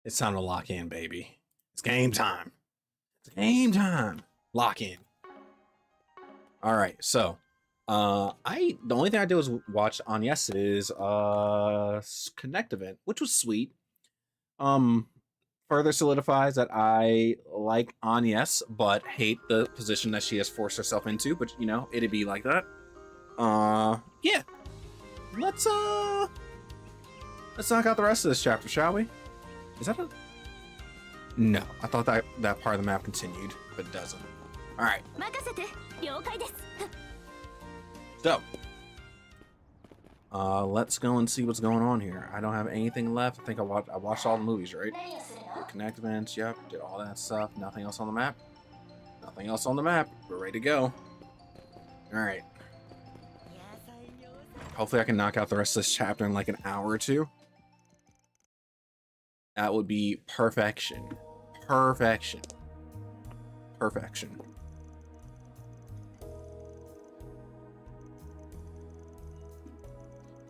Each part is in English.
It's time to lock in, baby. It's game time. It's game time. Lock in. All right, so the only thing I did was watch Agnes's Connect event, which was sweet. Further solidifies that I like Agnes, but hate the position that she has forced herself into. But you know, it'd be like that. Yeah. Let's knock out the rest of this chapter, shall we? Is that a... No, I thought that part of the map continued, but it doesn't. All right. So, let's go and see what's going on here. I don't have anything left. I think I watched all the movies, right? Connect events, yep. Did all that stuff. Nothing else on the map. Nothing else on the map. We're ready to go. All right. Hopefully I can knock out the rest of this chapter in like an hour or two. That would be perfection. Perfection. Perfection.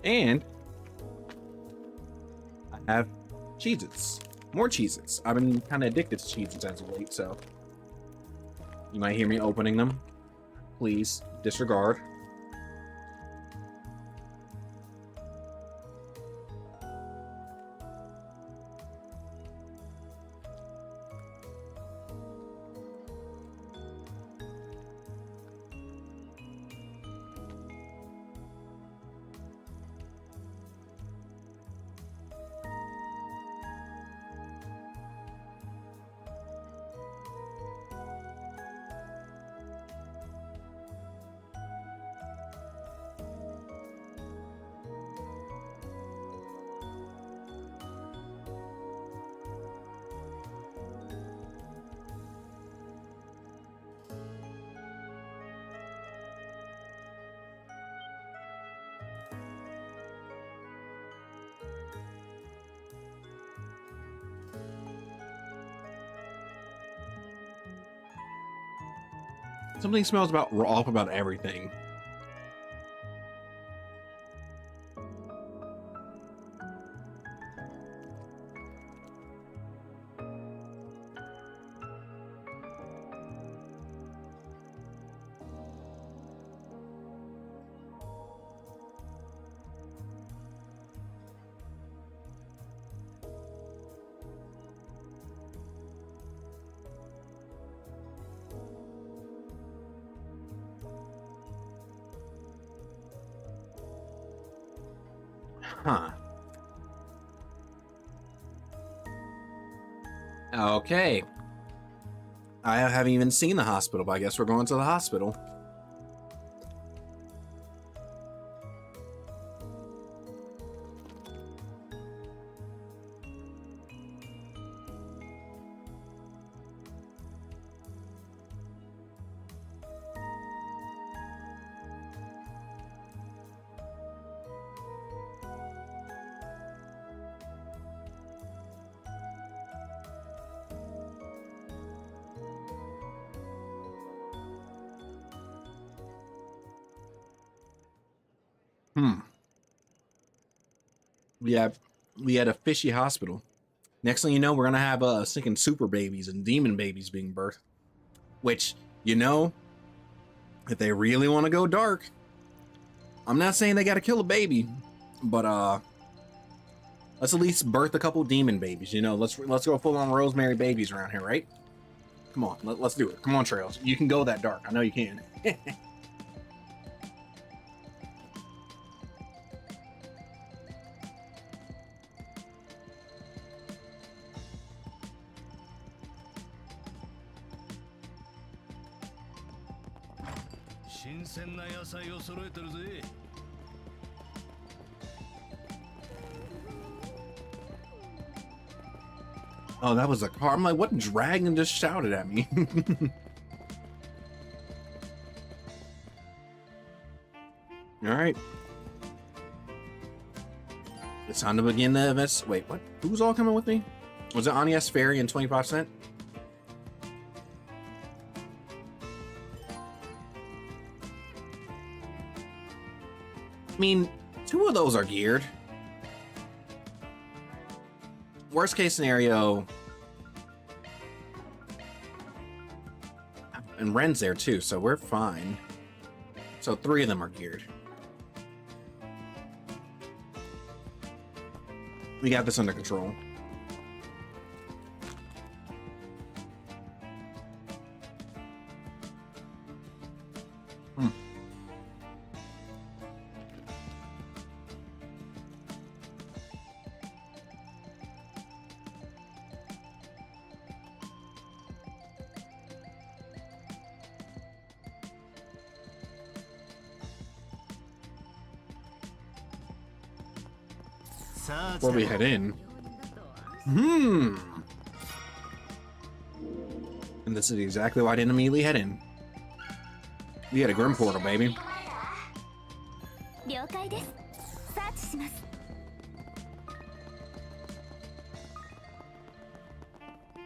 And I have Cheez-Its. More Cheez-Its. I've been kind of addicted to Cheez-Its as of late, so you might hear me opening them. Please disregard. Something smells off about everything. Huh. Okay. I haven't even seen the hospital, but I guess we're going to the hospital. We had a fishy hospital. Next thing you know, we're gonna have sinking super babies and demon babies being birthed. Which, you know, if they really want to go dark, I'm not saying they gotta kill a baby, but let's at least birth a couple demon babies. You know, let's go full on Rosemary babies around here, right? Come on, let's do it. Come on, Trails. You can go that dark. I know you can. Oh, that was a car. I'm like, what dragon just shouted at me? All right. It's time to begin the events. Wait, what? Who's all coming with me? Was it Agnes, Fairy, and 25%? I mean, two of those are geared. worst case scenario, and Ren's there too, so we're fine. So 3 of them are geared. We got this under control. Before we head in. And this is exactly why I didn't immediately head in. We had a Grim portal, baby.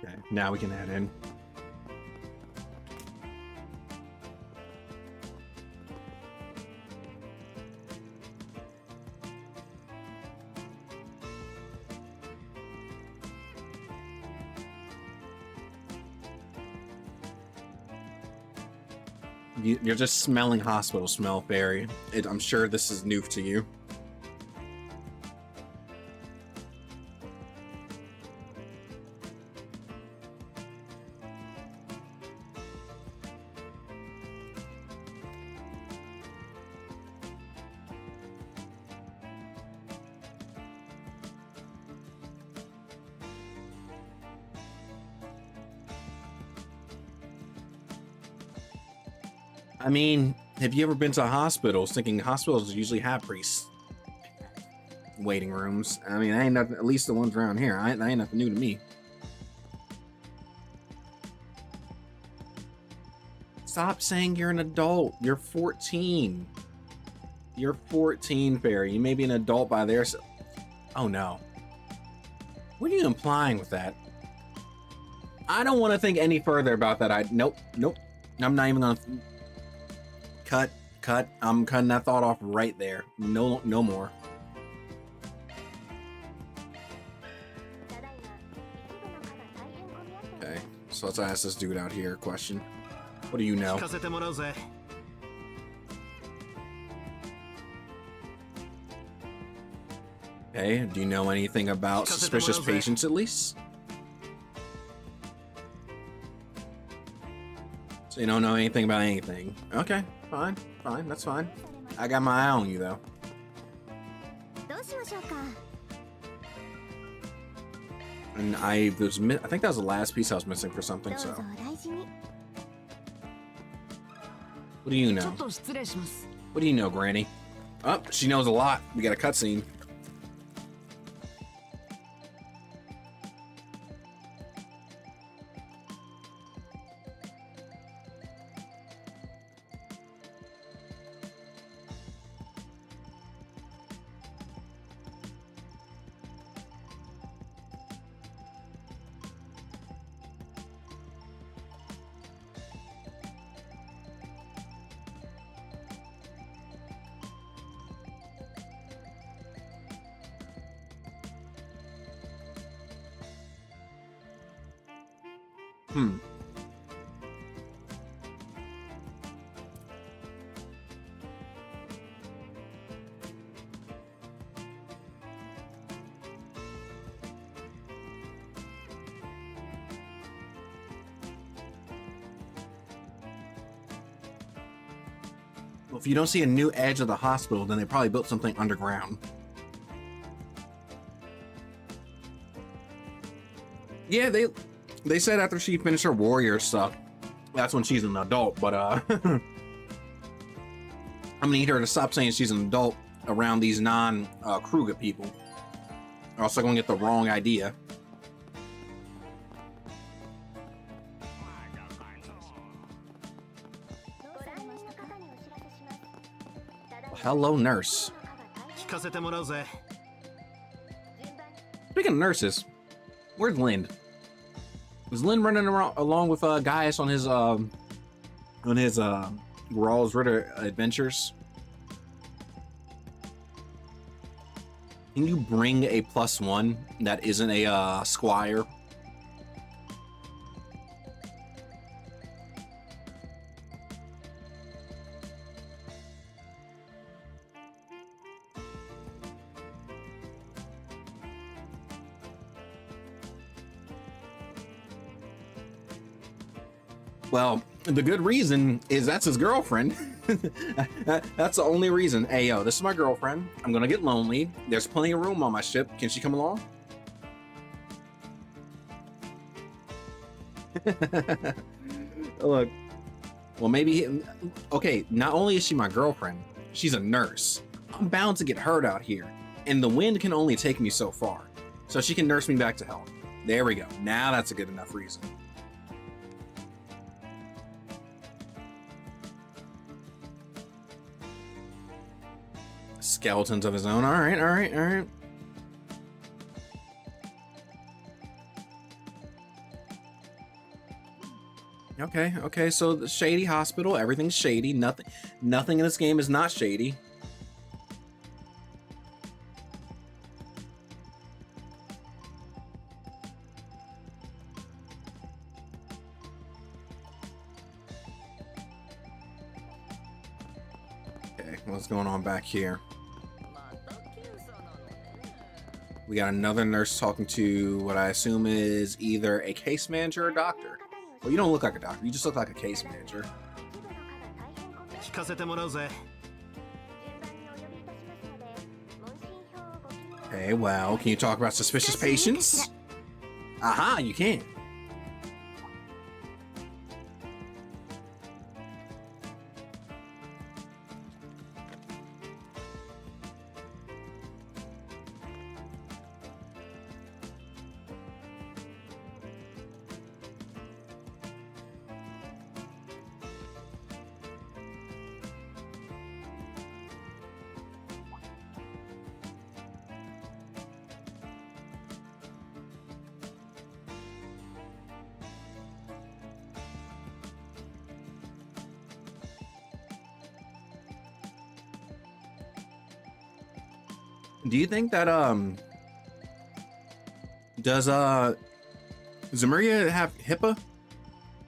Okay, now we can head in. You're just smelling hospital smell, Barry. I'm sure this is new to you. I mean, have you ever been to hospitals? Thinking hospitals usually have priests waiting rooms. I mean, I ain't nothing, at least the ones around here. That ain't nothing new to me. Stop saying you're an adult. You're 14. You're 14, Barry. You may be an adult by their... Oh, no. What are you implying with that? I don't want to think any further about that. Nope. I'm not even gonna... Cut. I'm cutting that thought off right there. No more. Okay, so let's ask this dude out here a question. What do you know? Okay, do you know anything about suspicious patients at least? So you don't know anything about anything. Okay, fine, that's fine. I got my eye on you though. And I think that was the last piece I was missing for something, so. What do you know? What do you know, Granny? Oh, she knows a lot. We got a cutscene. Well, if you don't see a new edge of the hospital, then they probably built something underground. Yeah, they said after she finished her warrior stuff, that's when she's an adult, but I'm gonna need her to stop saying she's an adult around these non-Kruger people. Or else I'm gonna get the wrong idea. Hello, nurse. Speaking of nurses, where's Lynn? Was Lynn running around along with Gaius on his Rawls Ritter adventures? Can you bring a +1 that isn't a squire? Well, the good reason is that's his girlfriend. That's the only reason. Hey, yo, this is my girlfriend. I'm gonna get lonely. There's plenty of room on my ship. Can she come along? Look, well, maybe, okay, not only is she my girlfriend, she's a nurse. I'm bound to get hurt out here, and the wind can only take me so far. So she can nurse me back to health. There we go. Now that's a good enough reason. Skeletons of his own. All right, all right, all right. Okay, okay. So the shady hospital, everything's shady. Nothing in this game is not shady. Okay, what's going on back here? We got another nurse talking to what I assume is either a case manager or a doctor. Well, you don't look like a doctor. You just look like a case manager. Hey, well, can you talk about suspicious patients? Aha, you can. Do you think that does Zemuria have HIPAA?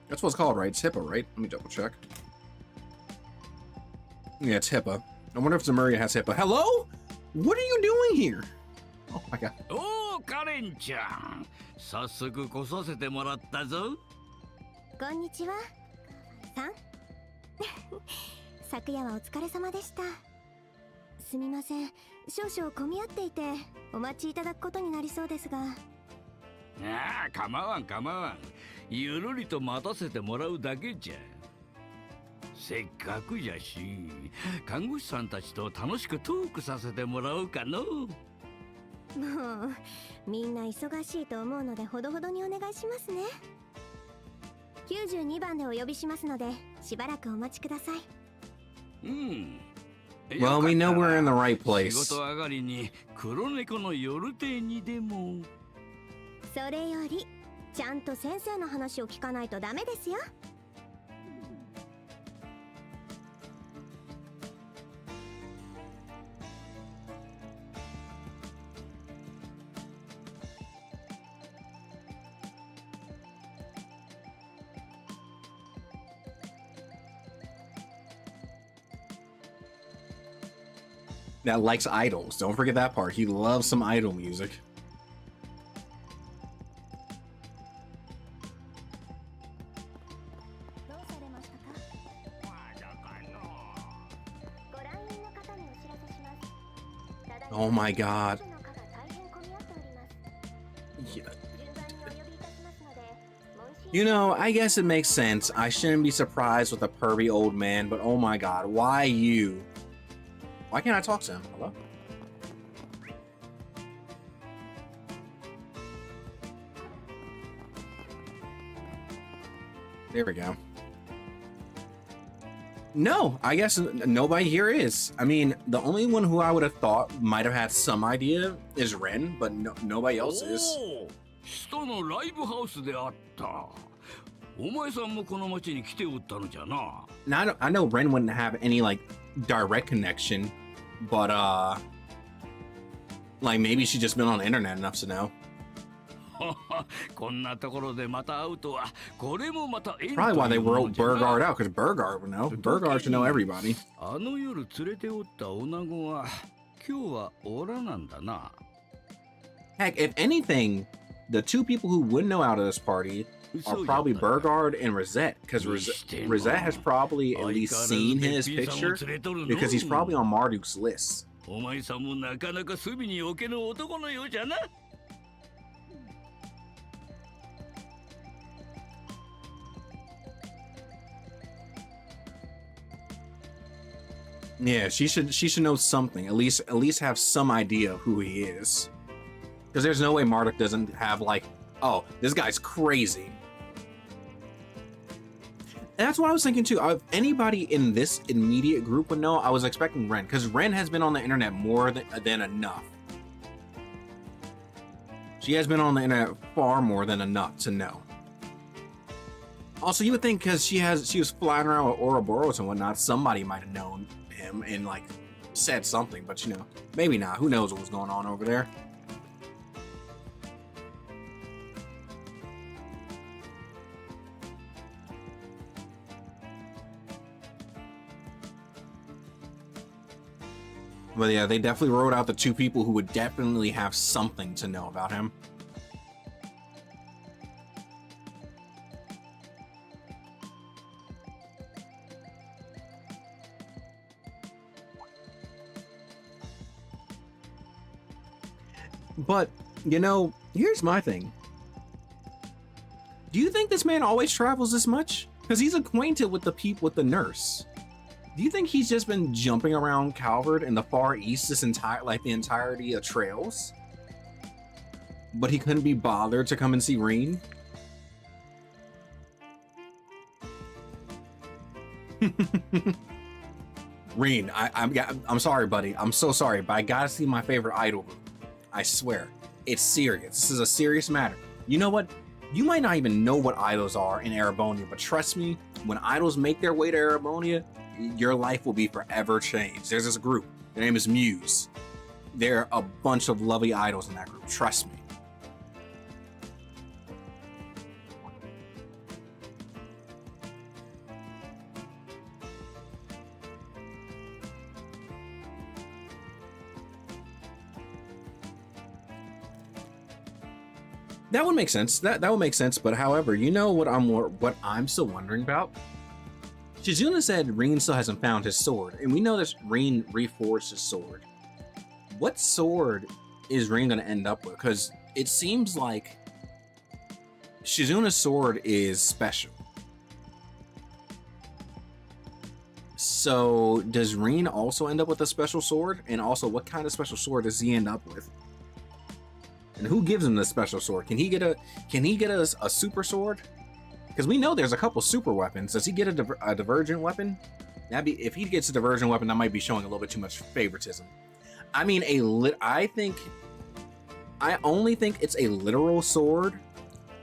That's what it's called, right? It's HIPAA, right? Let me double check. Yeah, it's HIPAA. I wonder if Zemuria has HIPAA. Hello? What are you doing here? Oh my god. Oh, Karen-chan. 早速来させてもらったぞ。こんにちは。さん。昨夜はお疲れ様でした。すみません。少々混み合っていてお待ちいただくことになりそうですが。ああ、構わん構わん。ゆるりと待たせてもらうだけじゃ。せっかくじゃし、看護師さんたちと楽しくトークさせてもらおうかの。もうみんな忙しいと思うのでほどほどにお願いしますね。92番でお呼びしますのでしばらくお待ちください。うん。Well, we know we're in the right place. 仕事上がりに黒猫の夜亭にでも。それよりちゃんと先生の話を聞かないとダメですよ。That likes idols. Don't forget that part. He loves some idol music. Oh my god. Yeah. You know, I guess it makes sense. I shouldn't be surprised with a pervy old man, but oh my god, why you? Why can't I talk to him? Hello? There we go. No, I guess nobody here is. I mean, the only one who I would have thought might have had some idea is Ren, but no, nobody else is. Oh, 人のライブハウスであった。お前さんもこの町に来ておったのじゃな。Now, I know Ren wouldn't have any like direct connection, but Like maybe she's just been on the internet enough to know. こんなところでまた会うとは、これもまた縁 Probably why they というも wrote のじゃな。 Burgard out, because Burgard would know. Burgard should know everybody. あの夜連れておった女子は今日はおらなんだな。 Heck, if anything, the two people who would know out of this party are probably Burgard and Rosette, because Rosette has probably at least seen his picture because he's probably on Marduk's list. お前さんもなかなか隅に置けぬ男のようじゃな。 Yeah, she should know something. At least have some idea of who he is. Because there's no way Marduk doesn't have like, oh, this guy's crazy. And that's what I was thinking too. If anybody in this immediate group would know, I was expecting Ren, because Ren has been on the internet more than enough. She has been on the internet far more than enough to know. Also, you would think because she was flying around with Ouroboros and whatnot, somebody might have known him and like said something, but you know, maybe not. Who knows what was going on over there? But yeah, they definitely wrote out the two people who would definitely have something to know about him. But, you know, here's my thing. Do you think this man always travels this much? Because he's acquainted with the the nurse. Do you think he's just been jumping around Calvard in the Far East the entirety of Trails? But he couldn't be bothered to come and see Reen? Reen, I'm sorry, buddy. I'm so sorry, but I gotta see my favorite idol group. I swear, it's serious. This is a serious matter. You know what? You might not even know what idols are in Erebonia, but trust me, when idols make their way to Erebonia, your life will be forever changed. There's this group. Their name is Muse. There are a bunch of lovely idols in that group. Trust me. That would make sense. That would make sense. But however, you know what I'm still wondering about? Shizuna said Reen still hasn't found his sword, and we know that Reen reforged his sword. What sword is Reen going to end up with? Because it seems like Shizuna's sword is special. So does Reen also end up with a special sword? And also, what kind of special sword does he end up with? And who gives him the special sword? Can he get a super sword? Because we know there's a couple super weapons. Does he get a divergent weapon? If he gets a divergent weapon, that might be showing a little bit too much favoritism. I mean, I only think it's a literal sword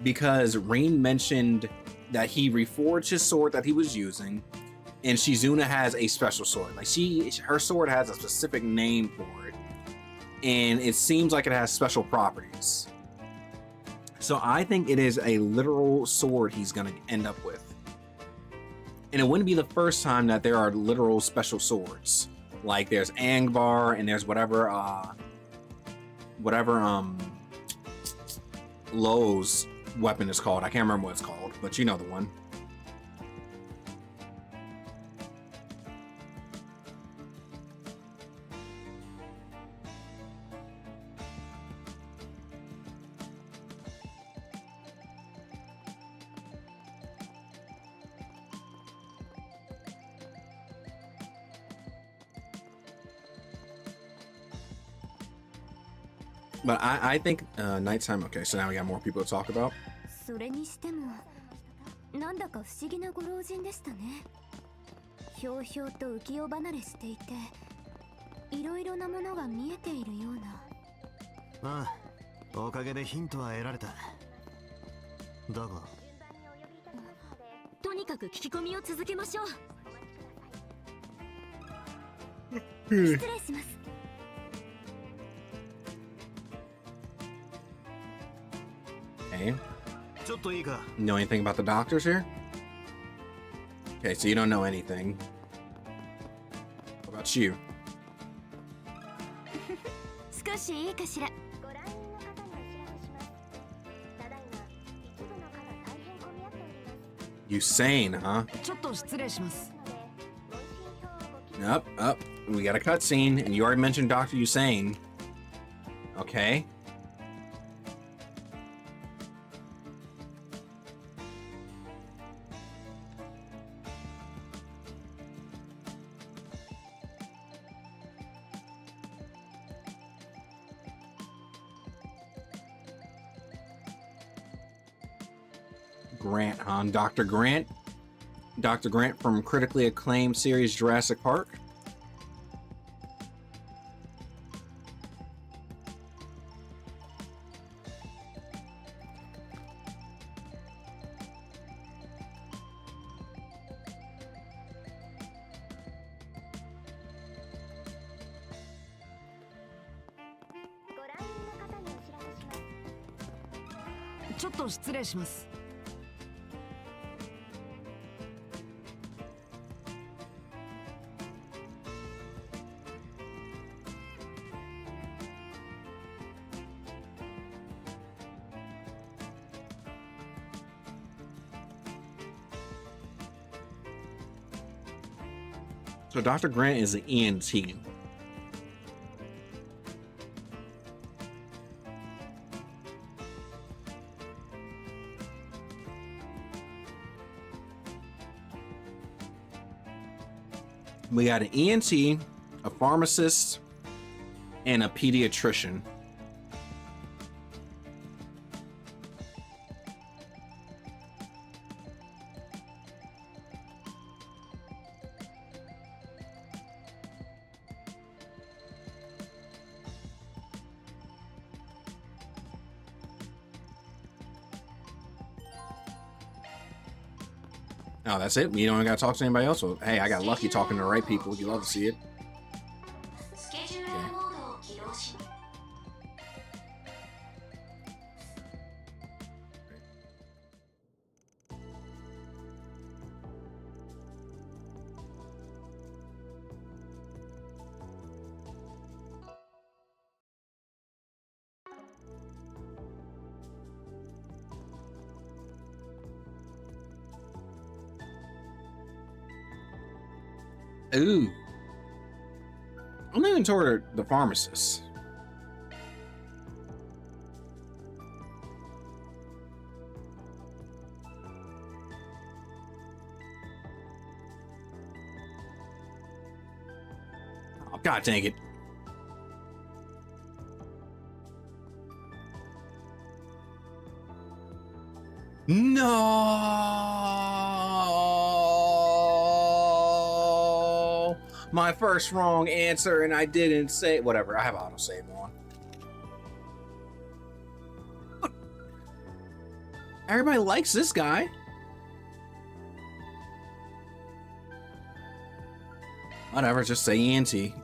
because Reen mentioned that he reforged his sword that he was using, and Shizuna has a special sword. Like her sword has a specific name for it, and it seems like it has special properties. So I think it is a literal sword he's going to end up with. And it wouldn't be the first time that there are literal special swords. Like there's Angvar and there's whatever Lowe's weapon is called. I can't remember what it's called, but you know the one. But I think nighttime. Okay, so now we got more people to talk about. それにしてもなんだか不思議なご老人でしたね。ひょうひょうと浮世離れしていて、いろいろなものが見えているような。ああ、おかげでヒントは得られた。だが、とにかく聞き込みを続けましょう。失礼します。Okay. ちょっといいか。 Know anything about the doctors here? Okay, so you don't know anything. What about you? 少しいいかしら。 You sane, huh? ちょっと失礼します。 Up, up. We got a cutscene, and you already mentioned Dr. Usain. Okay. Grant, huh? Dr. Grant? Dr. Grant from critically acclaimed series Jurassic Park.ちょっと失礼します。 So Dr. Grant is an ENT. We got an ENT, a pharmacist, and a pediatrician. Oh, that's it? You don't gotta talk to anybody else? Well, hey, I got lucky talking to the right people. You love to see it. Ooh. I'm leaning toward the pharmacist. Oh, God dang it. No, my first wrong answer, and I didn't say whatever. I have autosave on. What? Everybody likes this guy. Whatever, just say ENT.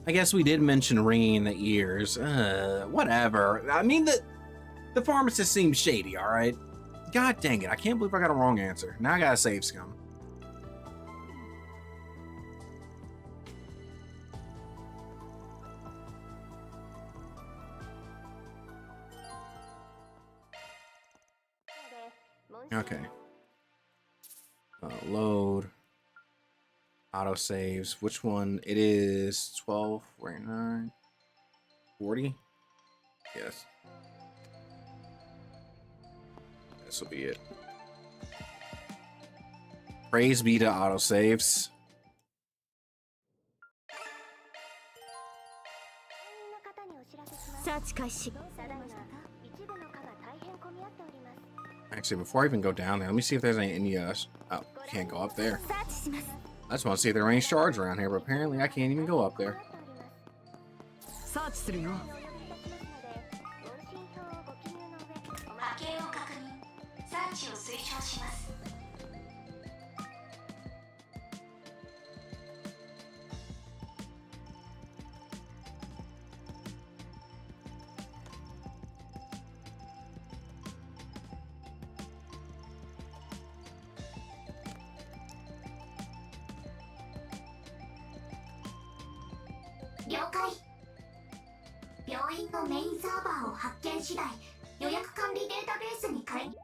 I guess we did mention ringing in the ears. Whatever. I mean, the pharmacist seems shady, all right? God dang it. I can't believe I got a wrong answer. Now I gotta save scum. Okay. Load. Auto saves. Which one? It is 12, 49, 40. Yes. This will be it. Praise be to auto saves. Actually, before I even go down there, let me see if there's any oh, can't go up there. I just want to see if there are any shards around here, but apparently I can't even go up there. サーチするよ。波形を確認。サーチを推奨します。了解。病院のメインサーバーを発見次第、予約管理データベースに変え。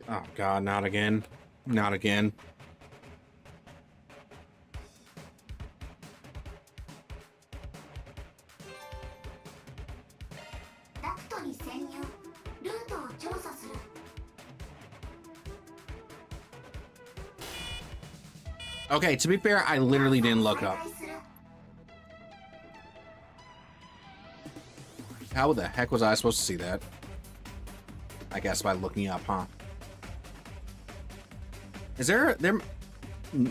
Oh God, not again. Not again. ダクトに潜入。ルートを調査する。Okay, to be fair, I literally didn't look up. How the heck was I supposed to see that? I guess by looking up, huh? Is there...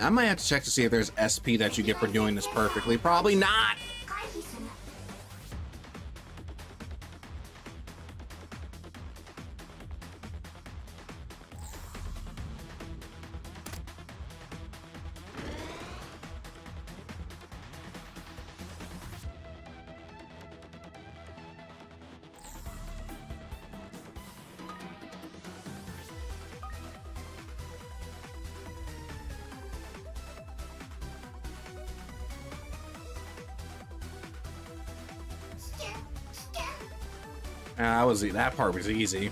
I might have to check to see if there's SP that you get for doing this perfectly. Probably not! That part was easy.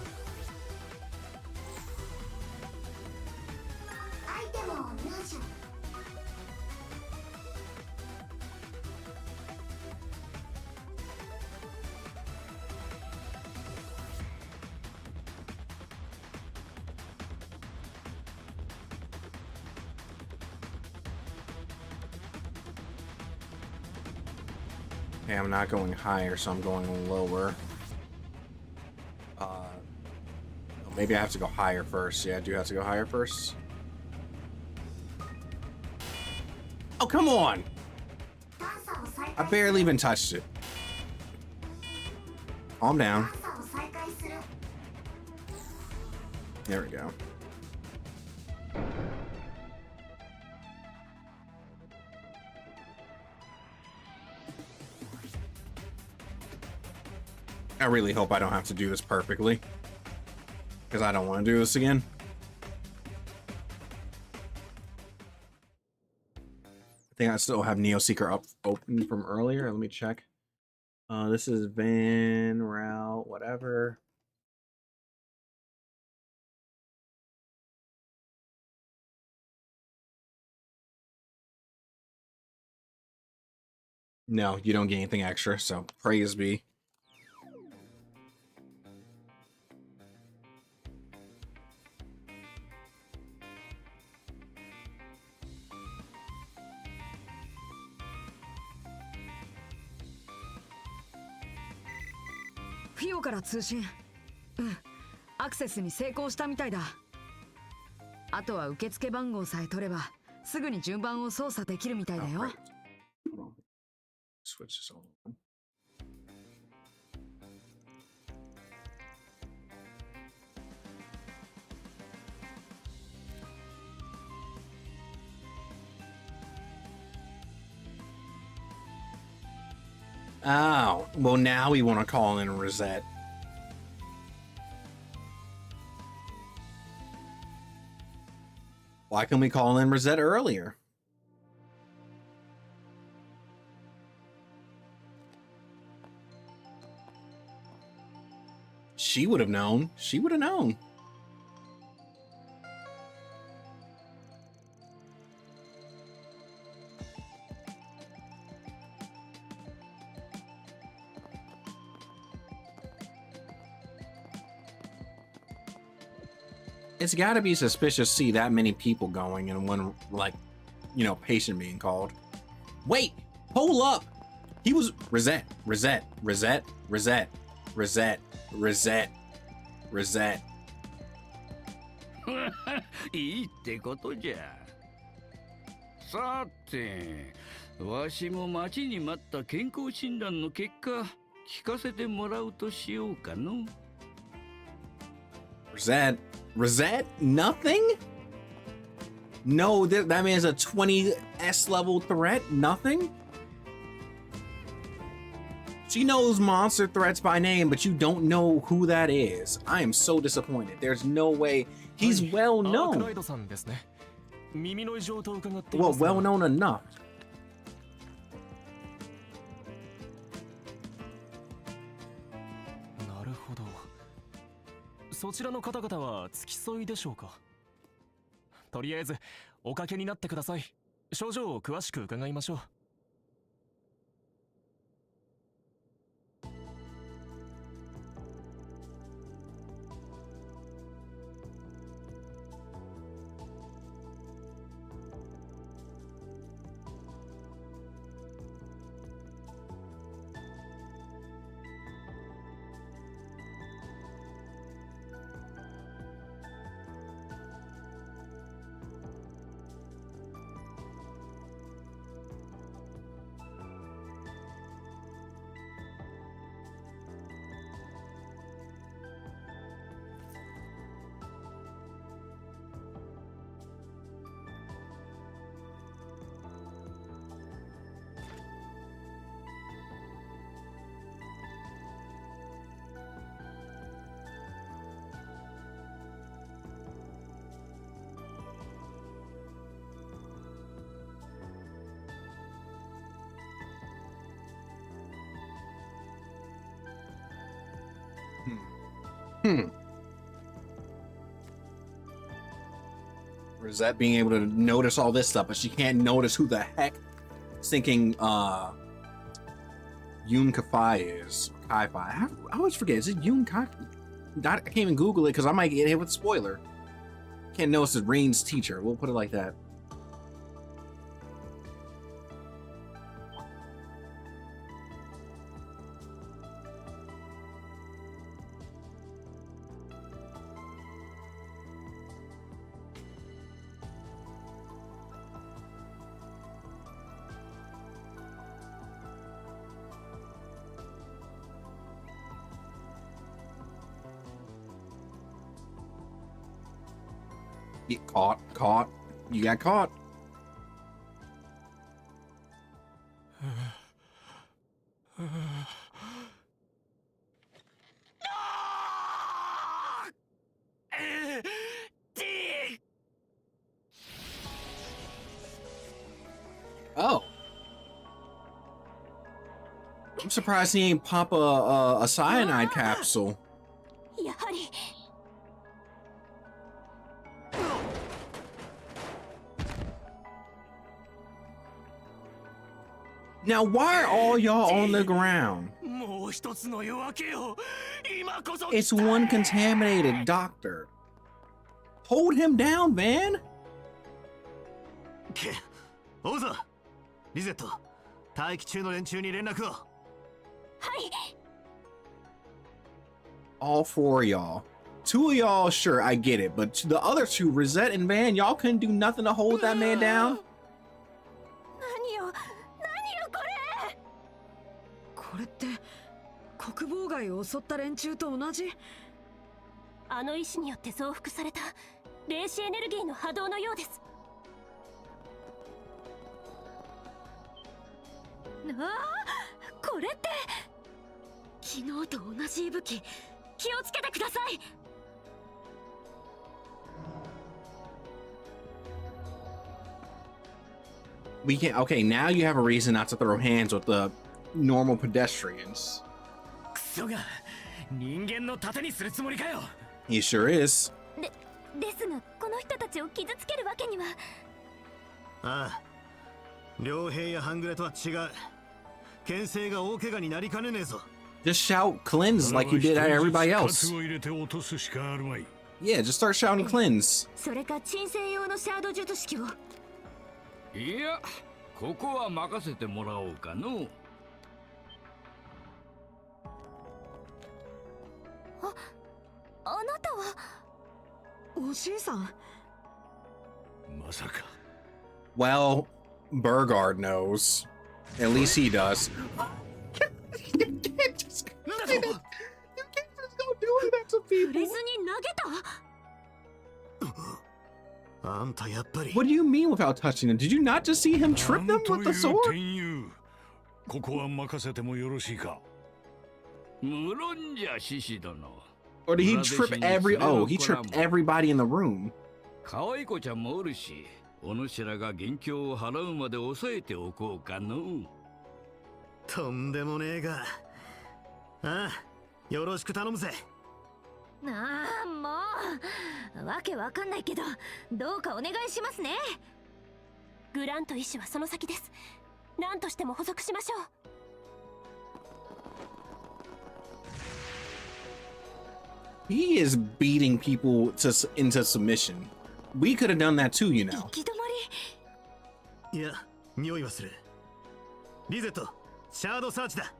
Okay, I'm not going higher, so I'm going lower. Maybe I have to go higher first. Yeah, I do have to go higher first. Oh, come on! I barely even touched it. Calm down. There we go. I really hope I don't have to do this perfectly, because I don't want to do this again. I think I still have Neo Seeker up open from earlier. Let me check. This is Van Route, whatever. No, you don't get anything extra, so praise be.フィオから通信。アクセスに成功したみたいだ。あとは受付番号さえ取ればすぐに順番を操作できるみたいだよ。Oh, well now we want to call in Rosette. Why can't we call in Rosette earlier? She would have known. She would have known. It's got to be suspicious to see that many people going and one, like, you know, patient being called. Wait, hold up. He was Rosette, Rosette, Rosette, Rosette, Rosette, Rosette, Rosette. いいってことじゃ。さて、わしも待ちに待った健康診断の結果聞かせてもらうとしようかの。Rosette? Nothing? No, that means a 20S level threat? Nothing? She knows monster threats by name, but you don't know who that is. I am so disappointed. There's no way. He's well known. Well, well known enough. なるほど。そちらの方々は付き添いでしょうか。とりあえずおかけになってください。症状を詳しく伺いましょう。Rosette being able to notice all this stuff, but she can't notice who the heck thinking Yoon Kai-Fi is. Kai-Fi. I always forget. Is it Yoon Kai? I can't even Google it because I might get hit with a spoiler. Can't notice it's Rain's teacher. We'll put it like that. Get caught. You got caught. Oh. I'm surprised he ain't pop a cyanide capsule. やはり Now, why are all y'all on the ground? もう一つの夜明けよ。今こそ。It's one contaminated doctor. Hold him down, man. け、オウザ、リゼット、待機中の連中に連絡を。はい All four of y'all. Two of y'all, sure, I get it, but the other two, Rosette and Van, y'all couldn't do nothing to hold that man down. 何よこれこれって国防外を襲った連中と同じ。あの石によって増幅された霊視エネルギーの波動のようです。ああ、これって昨日と同じ息吹。気をつけてください。We can't. Okay, now you have a reason not to throw hands with the normal pedestrians. クソが人間の盾にするつもりかよ。He sure is. ですがこの人たちを傷つけるわけには。ああ、両兵や半グレとは違う。牽制が大怪我になりかねねえぞ。Just shout cleanse like you did at everybody else. を入れて落とすしかあるまい。Yeah, just start shouting cleanse. それか鎮静用のシャード術式を。いや、ここは任せてもらおうかの。あなたは。おじいさん。まさか。 Well, Burgard knows. At least he does. You can't just go doing that to 触れ people. ずに投げた。あんたやっぱり What do you mean without touching him? Did you not just see him trip them with the sword? 天佑、ここは任せてもよろしいか。無論じゃ、獅子殿。 Or did he trip he tripped everybody in the room. 可愛い子ちゃんもおるし、お主らが元凶を払うまで抑えておこうかの。とんでもねえが。ああ、よろしく頼むぜ。ああ、もうわけわかんないけど、どうかお願いしますね。グラント医師はその先です。何としても補足しましょう。He is beating people into submission. We could have done that too, you know. 行き止まり。いや、匂いはする。リゼット、シャードサーチだ。はい。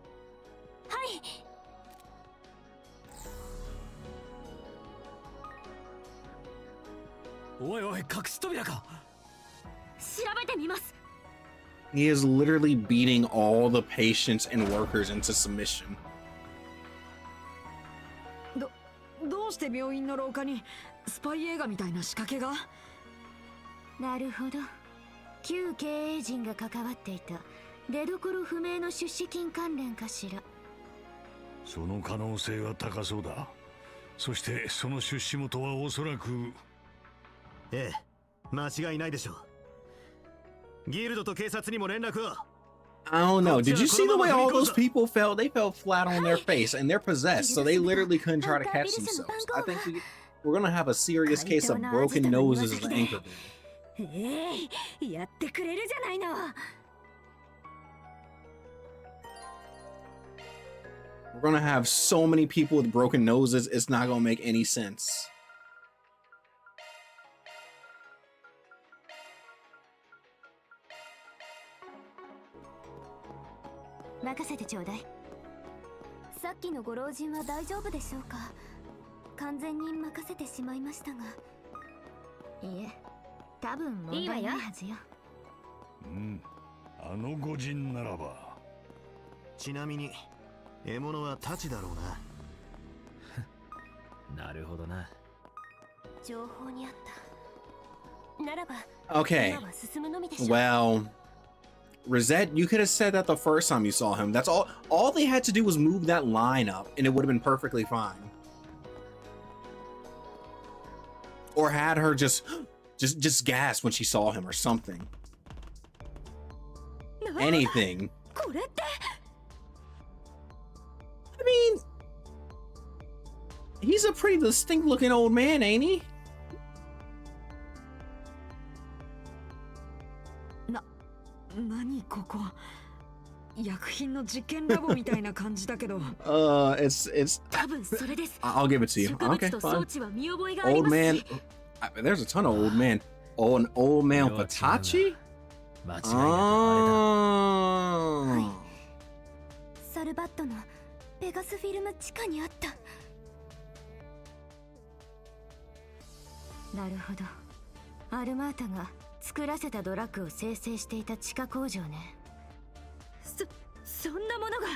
おいおい、隠し扉か。調べてみます。 He is literally beating all the patients and workers into submission. どうして病院の廊下にスパイ映画みたいな仕掛けが？なるほど。旧経営陣が関わっていた出所不明の出資金関連かしら。その可能性は高そうだ。そしてその出資元はおそらく。ええ、間違いないでしょう。ギルドと警察にも連絡を。I don't know. Did you see the way all those people fell? They fell flat on their face and they're possessed, so they literally couldn't try to catch themselves. I think we're gonna have a serious case of broken noses as an anchor. やってくれるじゃないの。 We're gonna have so many people with broken noses, it's not gonna make any sense. 任せてちょうだい。さっきのご老人は大丈夫でしょうか。完全に任せてしまいましたが。いえ、多分問題ないはずよ。うん、あの御人ならば。ちなみに獲物は太刀だろうな。なるほどな。情報にあった。ならば、 Okay. 今は進むのみでしょう。 Well, Rosette, you could have said that the first time you saw him. That's all. All they had to do was move that line up, and it would have been perfectly fine. Or had her just gasp when she saw him, or something. Anything. これって。 I mean, he's a pretty distinct-looking old man, ain't he? 何ここ？薬品の実験ラボみたいな感じだけど。It's. 多分それです。 I'll give it to you. 植物 Okay, と装 fine. 置は見覚えがあり Old ます man. し。 There's a ton of old men. Oh, an old man with Patachi? 間違いなくあれだ。 Oh. サルバットのペガスフィルム地下にあった。なるほど。アルマータが作らせたドラッグを生成していた地下工場ね。そんなものが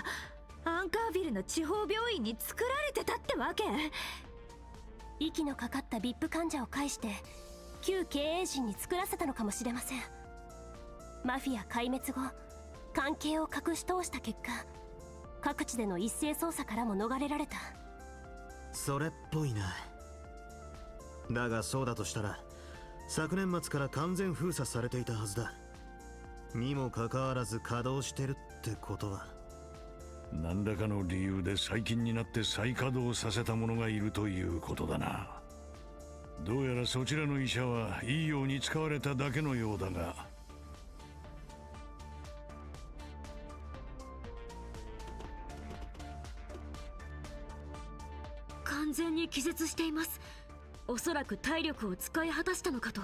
アンカービルの地方病院に作られてたってわけ？息のかかった VIP 患者を介して旧経営陣に作らせたのかもしれません。マフィア壊滅後、関係を隠し通した結果、各地での一斉捜査からも逃れられた。それっぽいな。だがそうだとしたら昨年末から完全封鎖されていたはずだ。にもかかわらず稼働してるってことは、何らかの理由で最近になって再稼働させた者がいるということだな。どうやらそちらの医者はいいように使われただけのようだが。完全に気絶しています。おそらく体力を使い果たしたのかと。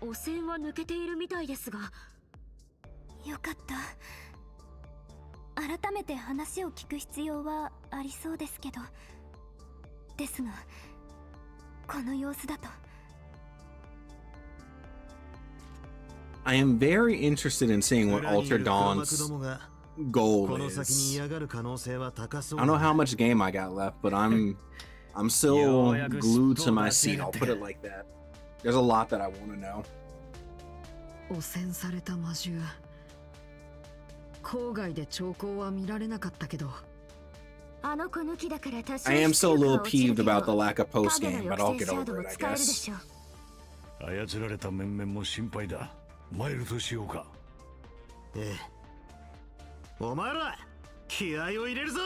汚染は抜けているみたいですが。よかった。改めて話を聞く必要はありそうですけど。ですが、この様子だと I am very interested in seeing what Ultra Dawn's goal この先に is. 嫌がる可能性は高そう I don't know how much game I got left, but I'm still glued to my seat. I'll put it like that. There's a lot that I want to know. 汚染された魔獣。郊外で兆候は見られなかったけど。 あの子抜きだから多少 I am still a little 出力 peeved は落ちるけ about ど the lack of post 影 game, の but I'll 抑 get 制シャ over ドウ it, も I 使えるで guess. しょ操られた面々も心配だ。マイルとしようか。ええお前ら気合を入れるぞ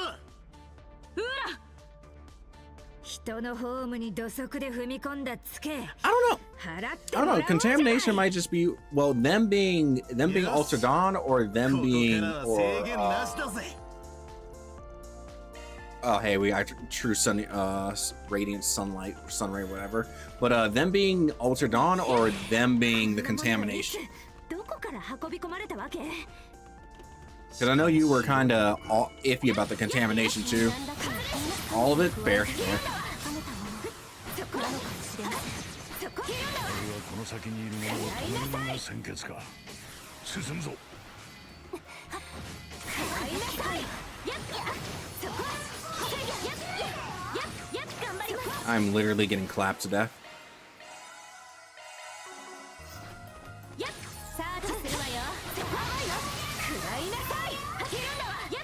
人のホームに土足で踏み込んだつけ I don't know. 払って I も don't ら know. おうじゃない Contamination might just be them being Ultra Dawn or こ them こ being からは or 制限なしだぜ oh hey we got true sun radiant sunlight or sun ray whatever, but them being Ultra Dawn or them being the contamination. どこから運び込まれたわけ Because I know you were kind of iffy about the contamination too. All of it, fair. そこなのかもしれないそこ俺はこの先にいる者を止めるのが先決か。進むぞ。買いなさいやっそこやっ頑張ります I'm literally getting clapped to death. やっサーチするわよそこはよ食らいなさいいるんだわやっ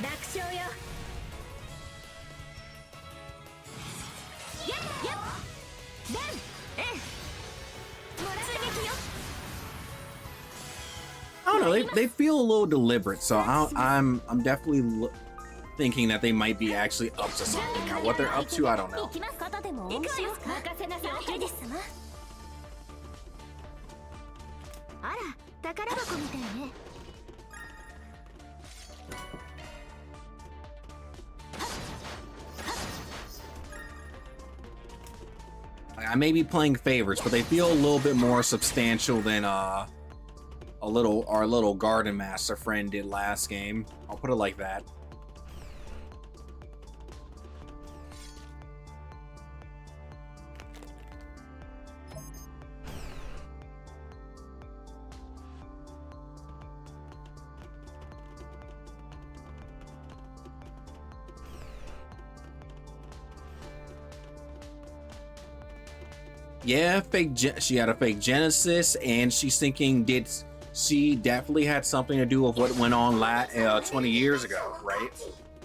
楽勝よやっダンもらう撃よ I don't know. They feel a little deliberate, so I'm definitely thinking that they might be actually up to something. Now, what they're up to, I don't know. 行きますことでもおもしよ任せなさいいいですわあら宝箱みたいね I may be playing favorites, but they feel a little bit more substantial than our little garden master friend did last game. I'll put it like that. Yeah, she had a fake genesis, and she's thinking she definitely had something to do with what went on 20 years ago, right?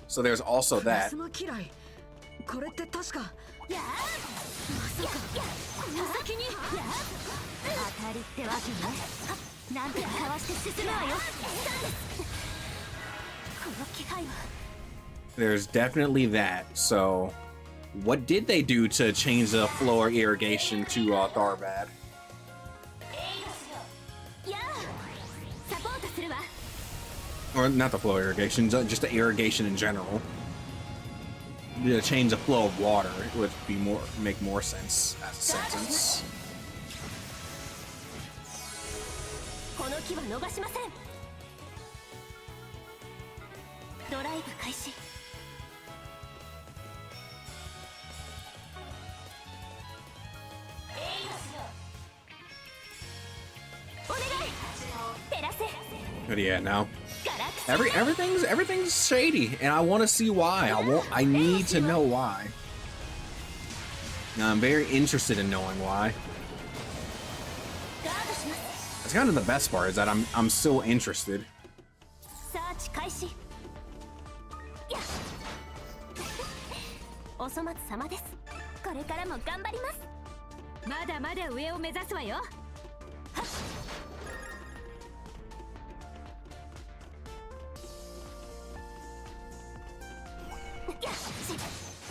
So there's also that. これって確かやまさかこの先に当たりってわけねなんとかかわして進むわよこの気配は There's definitely that. So what did they do to change the floor irrigation to Tharbad? やサポートするわ Or not the flow irrigation, just the irrigation in general. To change the flow of water would make more sense as a sentence. この木は逃しませんドライブ開始お願い照らせ But yeah, no. ガラクシ Everything's shady, and I want to see why. I need to know why. Now, I'm very interested in knowing why. ガードします That's kind of the best part is that I'm still interested. サーチ開始やっお粗末様ですこれからも頑張りますまだまだ上を目指すわよはっやっ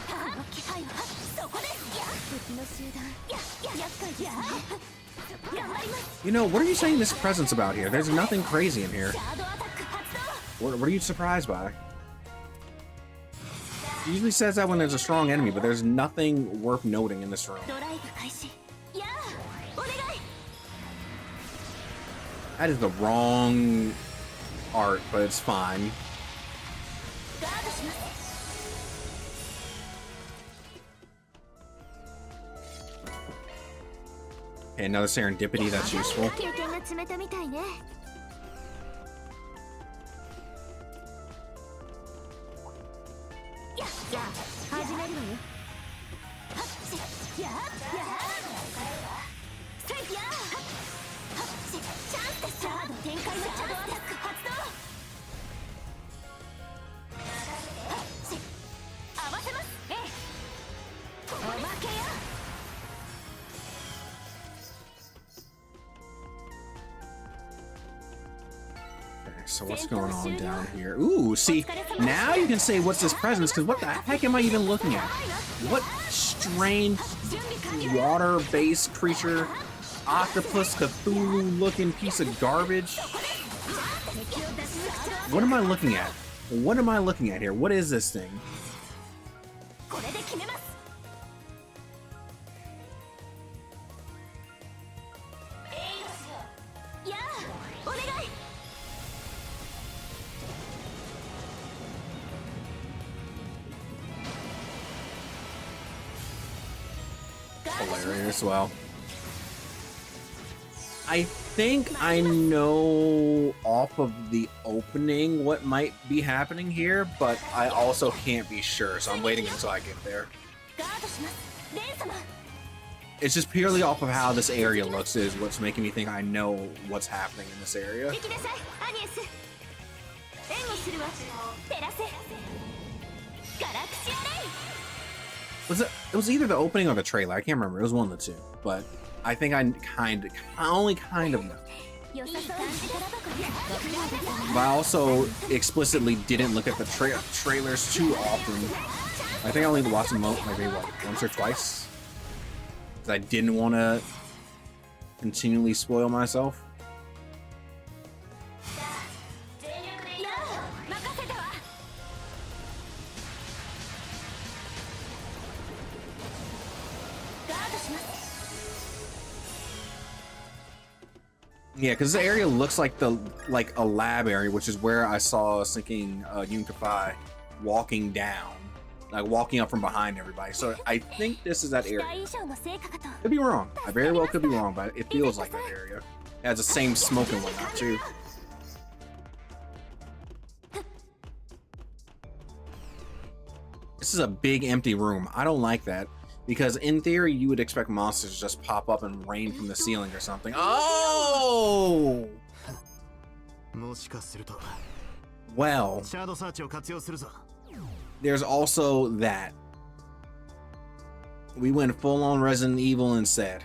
この気配はそこですや敵の集団厄介ですね頑張ります You know, what are you saying this present's about here? There's nothing crazy in here. シャードアタック発動 What are you surprised by? He usually says that when there's a strong enemy, but there's nothing worth noting in this room. ドライブ開始やあお願い That is the wrong art, but it's fine. ガードします Okay, another serendipity that's useful. 経験が積めたみたいね。じゃあ始めるわよ。はっしややせいやはっしチャンスです。サード展開のチャンスです。発動。はっし合わせます。ええ。おまけよ。 So what's going on down here? Ooh, see, now you can say what's this presence, because what the heck am I even looking at? What strange water-based creature, octopus, Cthulhu-looking piece of garbage? What am I looking at? What am I looking at here? What is this thing? これで決めます。やあ、お願い。 Hilarious. Well, I think I know off of the opening what might be happening here, but I also can't be sure, so I'm waiting until I get there. ガードします。レン様。 It's just purely off of how this area looks is what's making me think I know what's happening in this area. 行きなさい、アニエス。援護するわ。照らせ。ガラクシアレイ。 It was either the opening or the trailer. I can't remember. It was one of the two, but I think I only kind of know. 良さそうな力箱ね。 But I also explicitly didn't look at the trailers too often. I think I only watched them maybe once or twice. Because I didn't want to continually spoil myself. やあ、任せたわ。 ガードします。 Yeah, because this area looks like a lab area, which is where I saw Sinking Unify walking down, like walking up from behind everybody. So I think this is that 期 area. 待以上の成果かと。 Could be wrong. I very well could be wrong, but it feels like that area. It has the same smoke and whatnot too. This is a big empty room. I don't like that. Because in theory, you would expect monsters to just pop up and rain from the ceiling or something. Oh! もしかすると Well, シャドウサーチを活用するぞ。 there's also that. We went full on Resident Evil instead.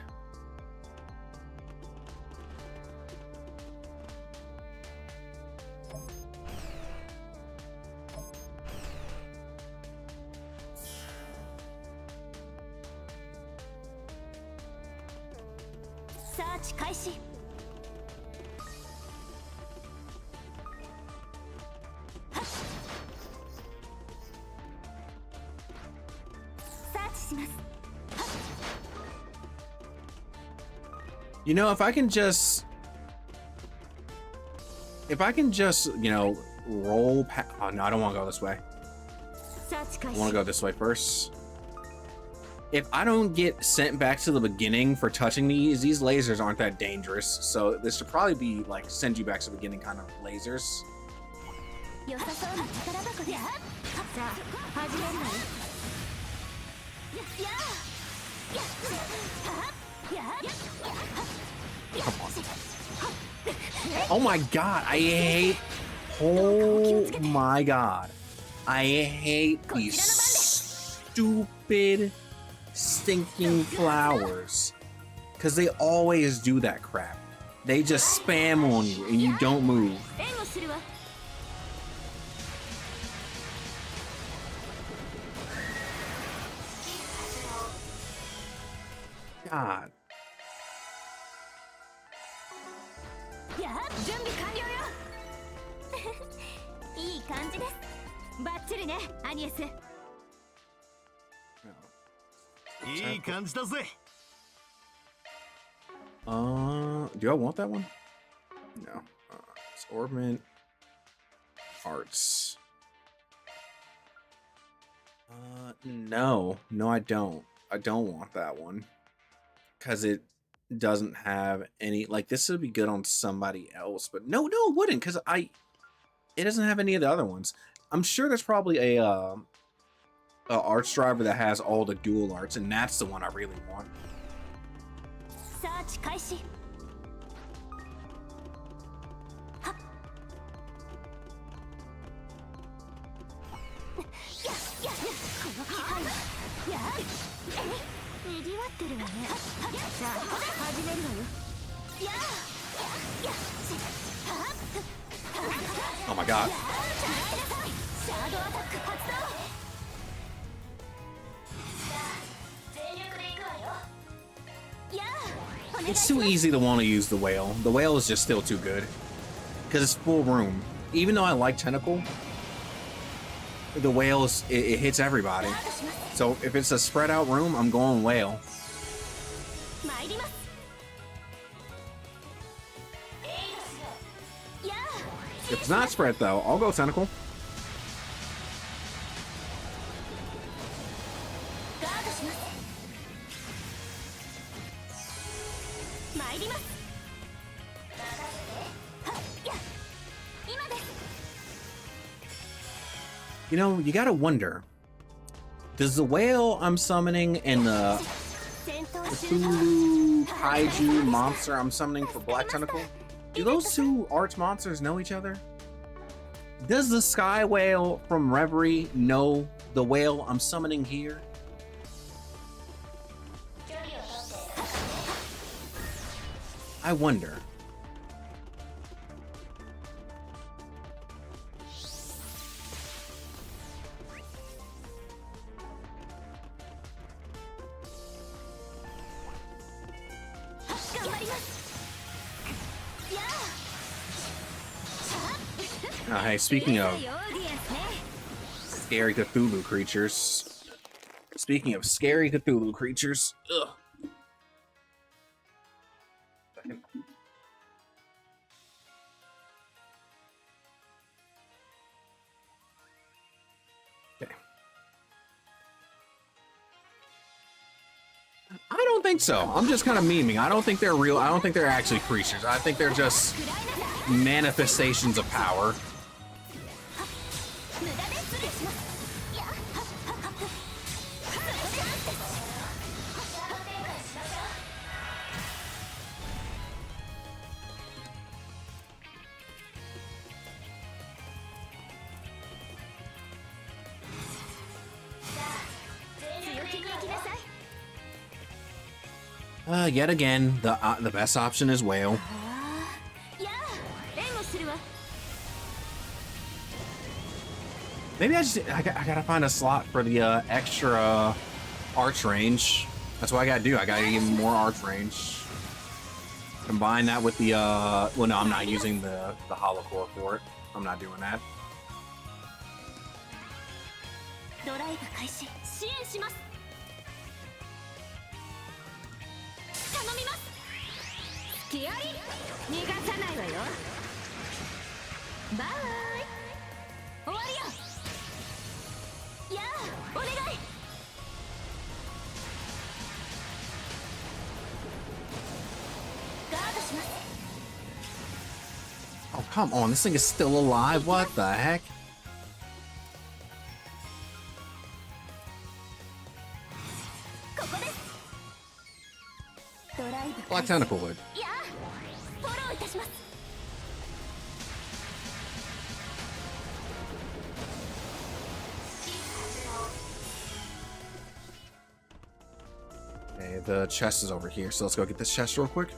Search 開始。はっ。サーチします。 You know, if I can just, you know, roll past. Oh no, I don't want to go this way. サーチ開 I 始。 want to go this way first. If I don't get sent back to the beginning for touching these lasers aren't that dangerous. So this should probably be like send you back to the beginning kind of lasers. 良さそうな宝箱で。さあ、始めるわよ。やあ。やあ。やあ。 Come on. Oh my god, I hate. Oh my god. I hate these stupid stinking flowers. Because they always do that crap. They just spam on you and you don't move. 援護するわ。 God. やあ、準備完了よ。いい感じです。バッチリね、アニエス。 いい感じだぜ。 Do I want that one? No. It's Orbment Arts. No. No, I don't. I don't want that one. Because it doesn't have any, like, this would be good on somebody else, but no, it wouldn't, because it doesn't have any of the other ones. I'm sure there's probably a arts driver that has all the dual arts, and that's the one I really want. Search 開始。にぎわってるわね。さあ始めるわよ。Oh my god. シャードアタック発動。全力で行くわよ。It's too easy to want to use the whale. The whale is just still too good. Because it's full room. Even though I like tentacle, the whale is, it hits everybody. So if it's a spread out room, I'm going whale. If it's not spread though, I'll go tentacle. You know, you gotta wonder, does the whale I'm summoning and the Cthulhu Kaiju monster I'm summoning for Black Tentacle, do those two arch monsters know each other? Does the Sky Whale from Reverie know the whale I'm summoning here? I wonder. Hey, speaking of scary Cthulhu creatures. Speaking of scary Cthulhu creatures. Ugh. Okay. I don't think so. I'm just kind of memeing. I don't think they're real. I don't think they're actually creatures. I think they're just manifestations of power. Yet again, the best option is whale. Maybe I gotta find a slot for the extra arch range. That's what I gotta do. I gotta give more arch range. Combine that with the well, no, I'm not using the hollow core for it. I'm not doing that. Oh, come on, this thing is still alive. What the heck? Black Tentacle would. Okay, the chest is over here, so let's go get this chest real quick.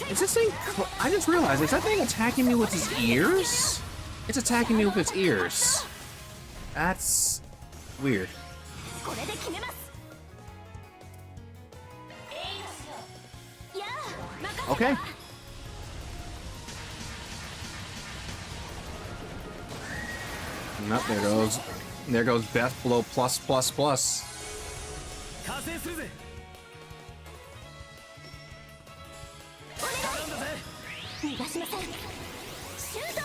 Is this thing? I just realized, is that thing attacking me with its ears? It's attacking me with its ears. That's weird. Okay. Nope, there goes. There goes Death Blow plus plus plus. 逃がしません。シュート。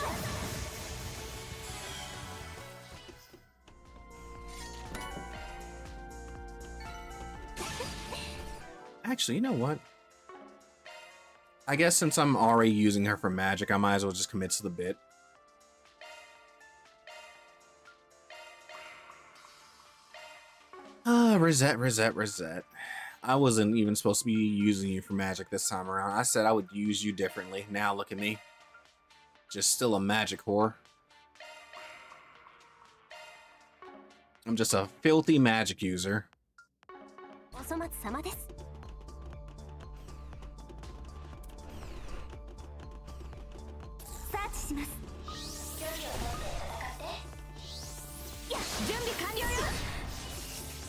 Actually, you know what? I guess since I'm already using her for magic, I might as well just commit to the bit. Reset, reset, reset. I wasn't even supposed to be using you for magic this time around. I said I would use you differently. Now look at me. Just still a magic whore. I'm just a filthy magic user. お粗末様です。サーチします。距離を取って戦って。や、準備完了よ。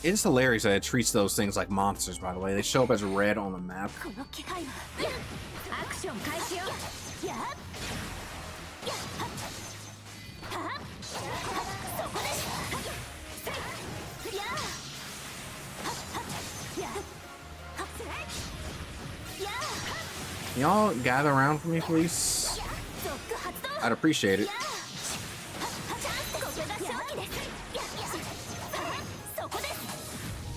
It's hilarious that it treats those things like monsters, by the way. They show up as red on the map. この気配は。や、アクション開始よ。や、や、は、は、そこです。や、は、や、は、や、 Y'all gather around for me, please? ゾック発動。 I'd appreciate it. チャンスこれが勝機です。や、そこです。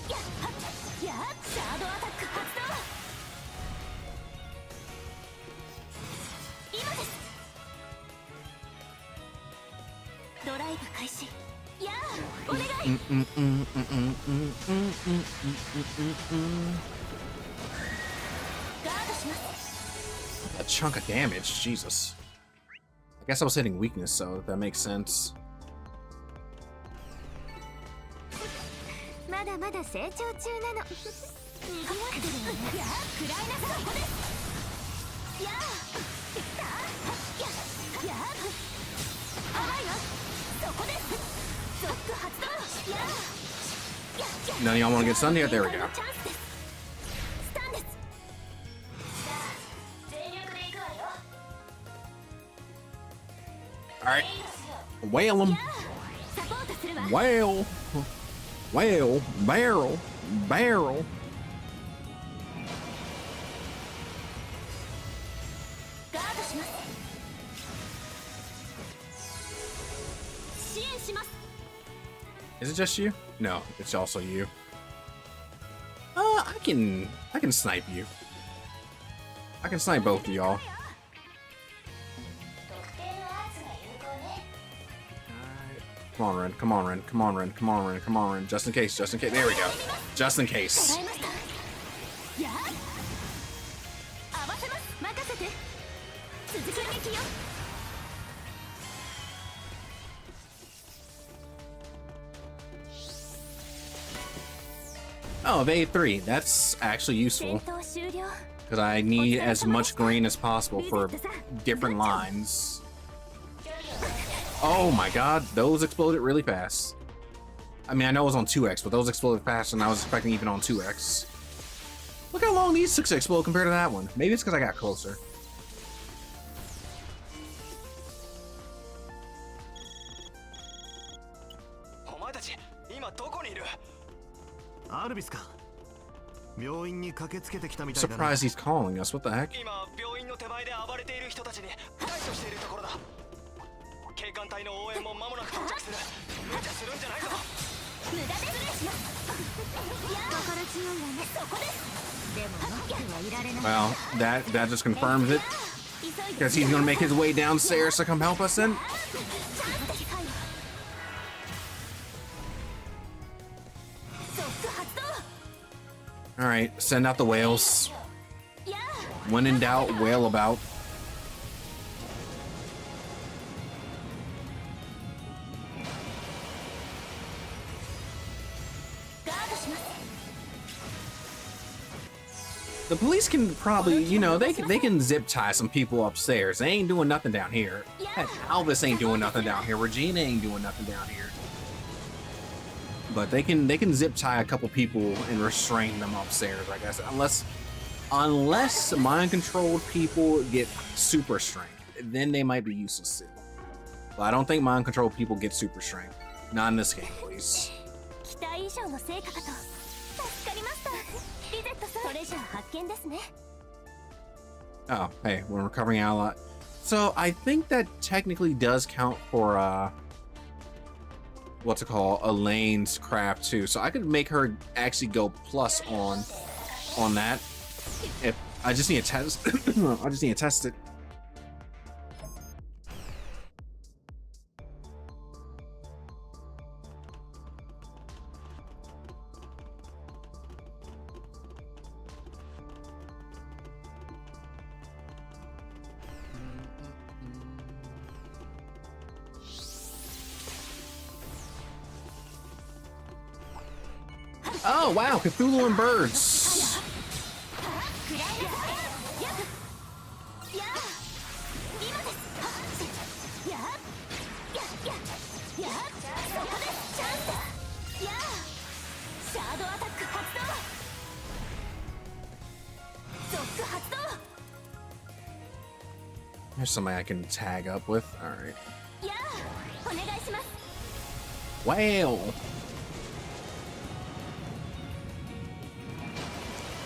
や、や、シャードアタック発動。今です。ドライブ開始。や、お願い。ガードします。 A chunk of damage, Jesus. I guess I was hitting weakness, so that makes sense. まだまだ成長中なの。賑わってるよね。や、食らいなさい。そこです。や、や、甘いわ。そこです。ゾック発動。や、 None of y'all want to get stunned here? There we go. チャンスです。スタンです。全力で行くわよ。 Alright. Whale him. サポートするわ。 Whale. Whale. Barrel. Barrel. ガードします。支援します。 Is it just you? No, it's also you. I can snipe you. I can snipe both of y'all. Come on, Ren. Come on, Ren. Come on, Ren. Come on, Ren. Come on, Ren. Just in case. Just in case. There we go. Just in case. や、合わせます。任せて。続く撃よ。 Oh, evade 3. That's actually useful 戦闘終了。 because I need as much green as possible for different lines. Oh my god, those exploded really fast. I mean, I know it was on 2x, but those exploded faster than I was expecting even on 2x. Look how long these took to explode compared to that one. Maybe it's because I got closer. お前たち今どこにいる？アルビスか。病院に駆けつけてきたみたいだな。 Surprised he's calling us. What the heck? 今病院の手前で暴れている人たちに対処しているところだ。警官隊の応援も間もなく到着する。無茶するんじゃないぞ。無駄です。失礼します。心強いわね。そこです。でも待ってはいられない。 Well, that just confirms it. Because he's gonna make his way downstairs to come help us then. Alright, send out the whales. When in doubt, whale about. The police can probably, you know, they can zip tie some people upstairs. They ain't doing nothing down here. Heck, Alvis ain't doing nothing down here. Regina ain't doing nothing down here. But they can zip tie a couple people and restrain them upstairs, I guess. Unless mind controlled people get super strength, then they might be useless still. But I don't think mind controlled people get super strength. Not in this game, please. 期待以上の成果かと。助かりました。リゼットさん。トレジャー発見ですね。Oh, hey, when recovering ally. So I think that technically does count for what's it called, Elaine's craft too. So I could make her actually go plus on that. If I just need to test, I just need to test it. Oh wow, Cthulhu and birds. There's somebody I can tag up with. All right. Wow.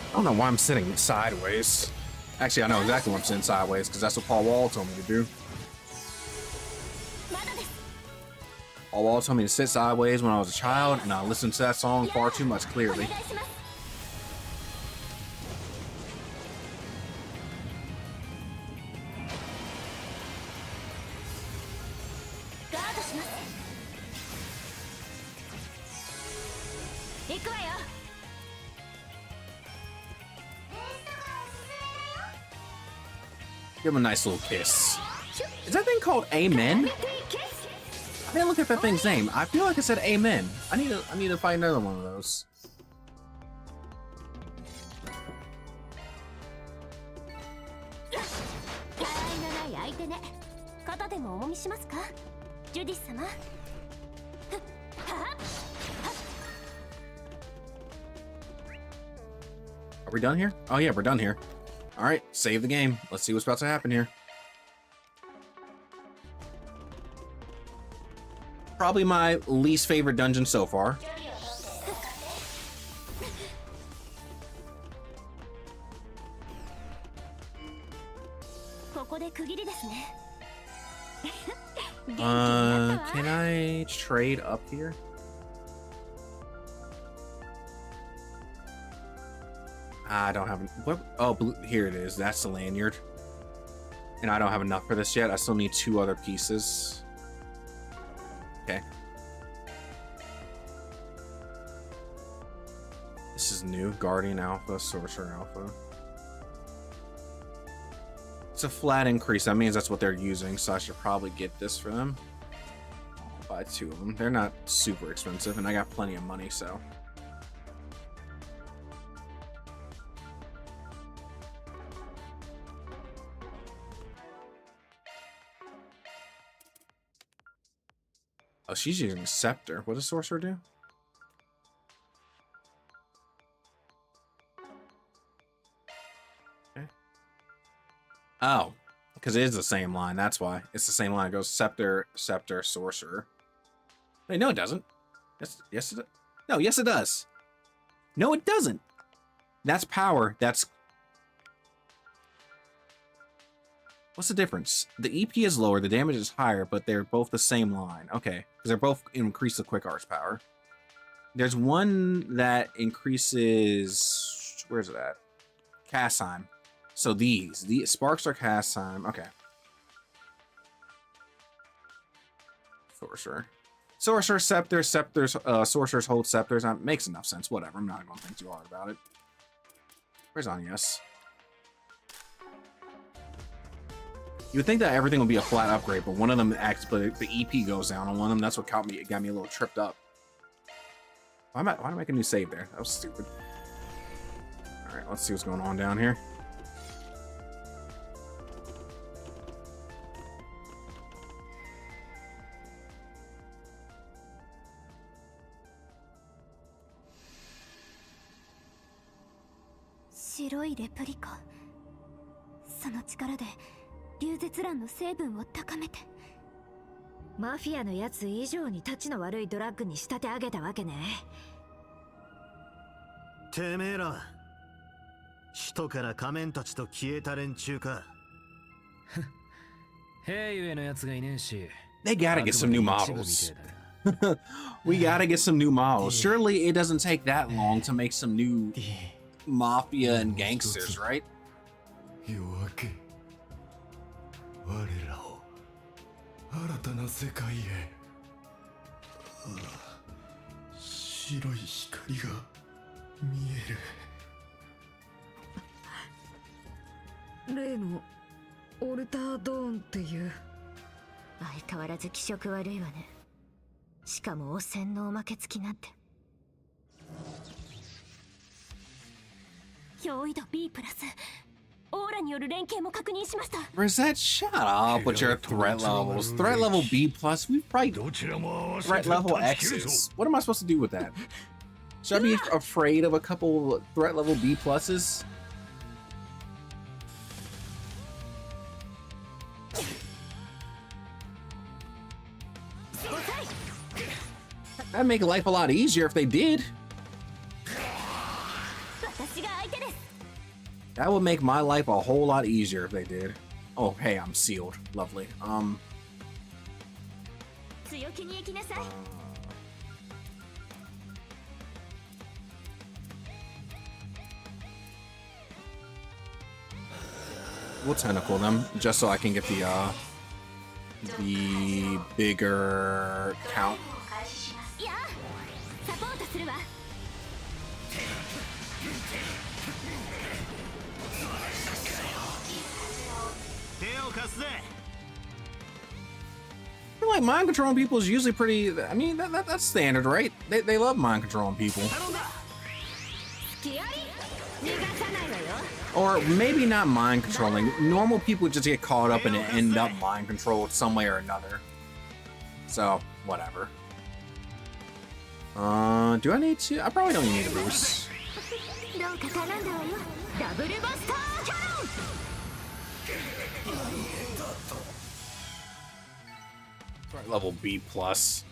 I don't know why I'm sitting sideways. Actually, I know exactly why I'm sitting sideways, because that's what Paul Wall told me to do. Paul Wall told me to sit sideways when I was a child, and I listened to that song far too much clearly. Give him a nice little kiss. Is that thing called Amen? I didn't look at that thing's name. I feel like it said Amen. I need to find another one of those. Are we done here? Oh yeah, we're done here. All right, save the game. Let's see what's about to happen here. Probably my least favorite dungeon so far. Can I trade up here? I don't have what? Oh, blue, here it is. That's the lanyard. And I don't have enough for this yet. I still need 2 other pieces. Okay. This is new. Guardian Alpha, Sorcerer Alpha. It's a flat increase. That means that's what they're using, so I should probably get this for them. I'll buy 2 of them. They're not super expensive, and I got plenty of money, so. Oh, she's using Scepter. What does Sorcerer do? Okay. Oh, because it is the same line. That's why. It's the same line. It goes Scepter, Scepter, Sorcerer. Wait, no, it doesn't. Yes, it does. No, yes, it does. No, it doesn't. That's power. That's... What's the difference? The EP is lower, the damage is higher, but they're both the same line. Okay, because they're both increase the quick arts power. There's one that increases... Where's it at? Cast time. So the sparks are cast time. Okay. Sorcerer. Sorcerer, Scepter, Scepters, Sorcerers hold Scepters. Makes enough sense. Whatever, I'm not going to think too hard about it. Where's Anyas? You would think that everything would be a flat upgrade, but one of them acts, but the EP goes down on one of them. That's what got me a little tripped up. Why did I make a new save there? That was stupid. All right, let's see what's going on down here.マフィアのやつ以上にタチの悪いドラッグに仕立て上げたわけね。てめえら、首都から仮面たちと消えた連中か。They gotta get some new models. We gotta get some new models. Surely it doesn't take that long to make some new mafia and gangsters, right? 夜明け我らを新たな世界へ。白い光が見える。例のオルタードーンっていう。相変わらず気色悪いわね。しかも汚染のおまけ付きなんて。脅威度 B プラス。オーラによる連携も確認しました。Rosette, shut up with your threat levels. Threat level B plus. We've probably threat level X's. What am I supposed to do with that? Should I be afraid of a couple threat level B pluses? That'd make life a lot easier if they did. That would make my life a whole lot easier if they did. Oh, hey, I'm sealed. Lovely. We'll tentacle them just so I can get the bigger count. I feel like mind controlling people is usually pretty. I mean, that's standard, right? They love mind controlling people. Or maybe not mind controlling. Normal people just get caught up and end up mind controlled some way or another. So, whatever. Do I need to? I probably don't need a boost. Level B plus.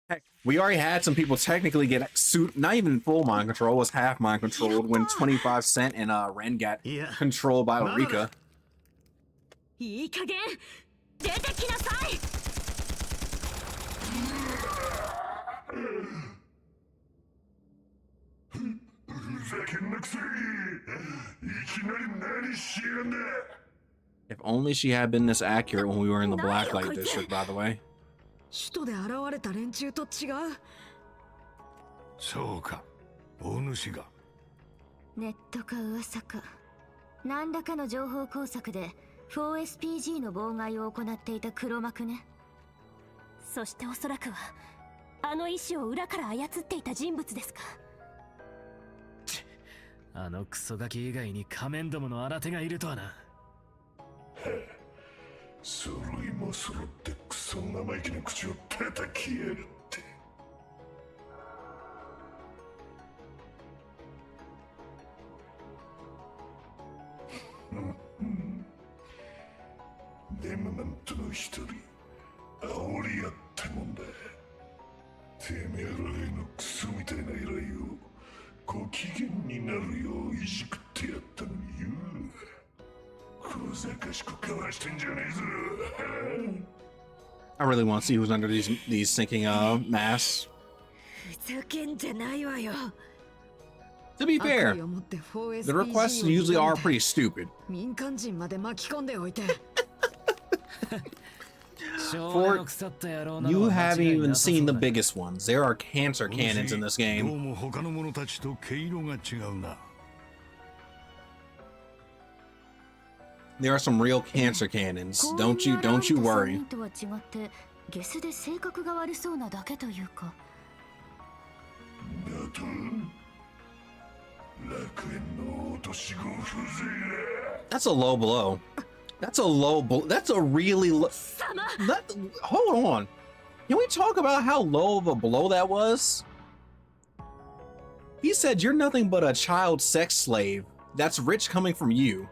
Heck, we already had some people technically get not even full mind control, was half mind controlled when 25 Cent and Ren got controlled by Eureka. If only she had been this accurate when we were in the Blacklight District, by the way. 首都で現れた連中と違う。そうか、大主が。ネットか噂か、何らかの情報工作で 4SPG の妨害を行っていた黒幕ね。そしておそらくはあの意志を裏から操っていた人物ですか。あのクソガキ以外に仮面どもの新手がいるとはな。そろいも揃ってクソ生意気な口を叩きやがって。でもなんとの一人煽り合ったもんだ。てめえらへのクソみたいな依頼をご機嫌になるよういじくってやったのによ。I really want to see who's under these sinking masks. To be fair, the requests usually are pretty stupid. For you haven't even seen the biggest ones. There are cancer cannons in this game. There are some real cancer cannons. Don't you worry. That's a low blow. That's a low blow. That's a really low. Hold on. Can we talk about how low of a blow that was? He said you're nothing but a child sex slave. That's rich coming from you.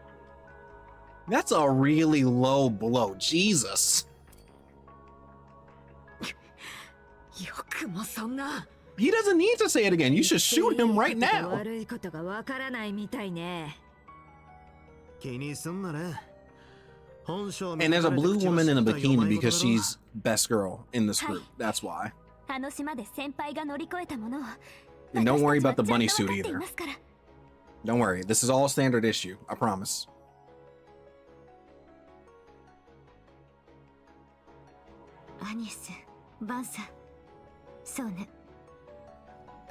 That's a really low blow. Jesus. He doesn't need to say it again. You should shoot him right now. 気にすんなね。 And there's a blue woman in a bikini because she's best girl in this group. That's why. あの島で先輩が乗り越えたものを And don't worry about the 私たちは bunny ちゃん suit と分かってい either. ますから。 Don't worry. This is all standard issue. I promise. アニエス、バンさん、そうね。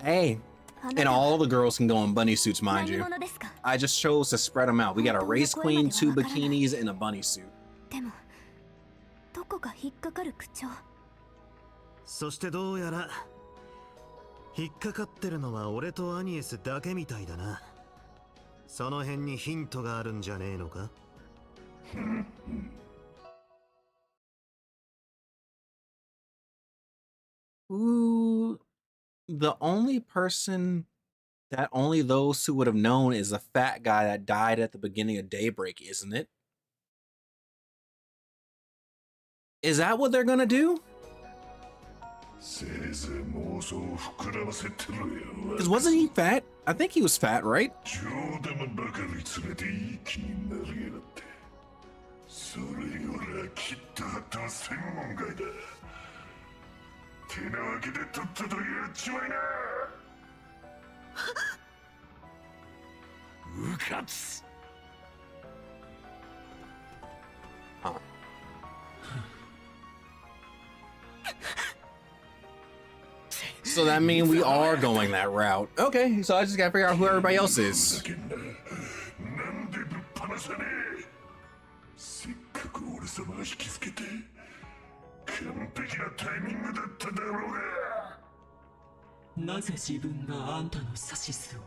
Hey. あな And た all the girls can go in bunny suits, mind 何 you. 者ですか？ I just chose to spread them out. We got a race queen, 2 bikinis, and a bunny suit. でもどこか引っかかる口調。そしてどうやら引っかかってるのは俺とアニエスだけみたいだな。その辺にヒントがあるんじゃねえのか？ Ooh, the only person that only those who would have known is the fat guy that died at the beginning of Daybreak, isn't it? Is that what they're gonna do? Because wasn't he fat? I think he was fat, right? それよりきっとあとは専門外だ。手なわけでとっととやっちまいな。うかつ。 Huh. So that means we are going that route. Okay, so I just gotta figure out who everybody else is. なんでぶっ放さねえ。せっかく俺様が引きつけて完璧なタイミングだっただろうが。なぜ自分があんたのサシスを。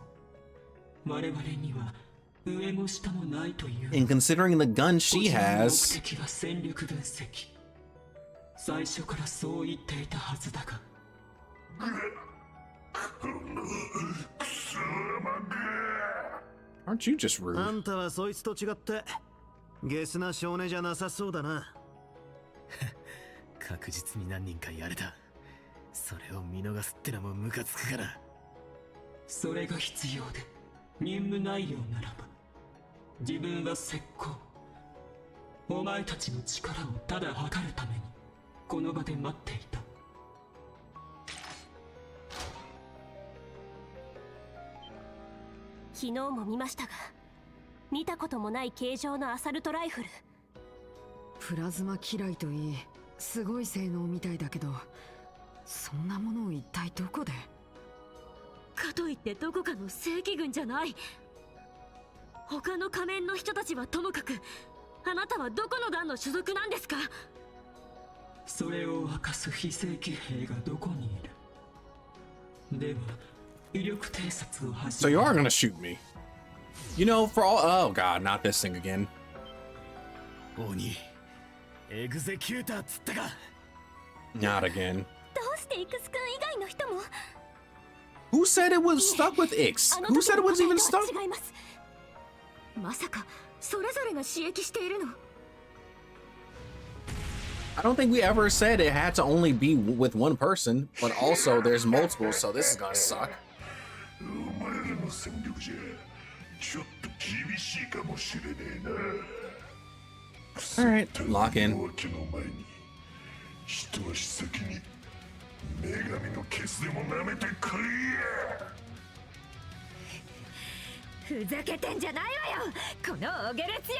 我々には上も下もないという。 And considering the gun she has, 目的は戦力分析。最初からそう言っていたはずだが。 aren't you just あ rude? んたはそいつと違ってゲスな少年じゃなさそうだな。確実に何人かやれた。それを見逃すってのもムカつくから。それが必要で任務内容ならば自分は石膏。お前たちの力をただ測るためにこの場で待っていた。 昨日も見ましたが、見たこともない形状のアサルトライフル。プラズマ機雷といいすごい性能みたいだけど、そんなものを一体どこで？かといってどこかの正規軍じゃない。他の仮面の人たちはともかく、あなたはどこの団の所属なんですか？それを明かす非正規兵がどこにいる？では。 So you are gonna shoot me. You know, for all— oh god, not this thing again. 鬼、エグゼキューターっつったか。 Not again. どうしてイクス君以外の人も？ Who said it was stuck with Ix? Who said it was even stuck? 違います。まさかそれぞれが刺激しているの？ I don't think we ever said it had to only be with one person, but also there's multiple, so this is gonna suck. お前らの戦力じゃちょっと厳しいかもしれねえな。 Alright, lock in. わけの前に一足先に女神のケツでも舐めてこいや。ふざけてんじゃないわよ、このオゲレツ野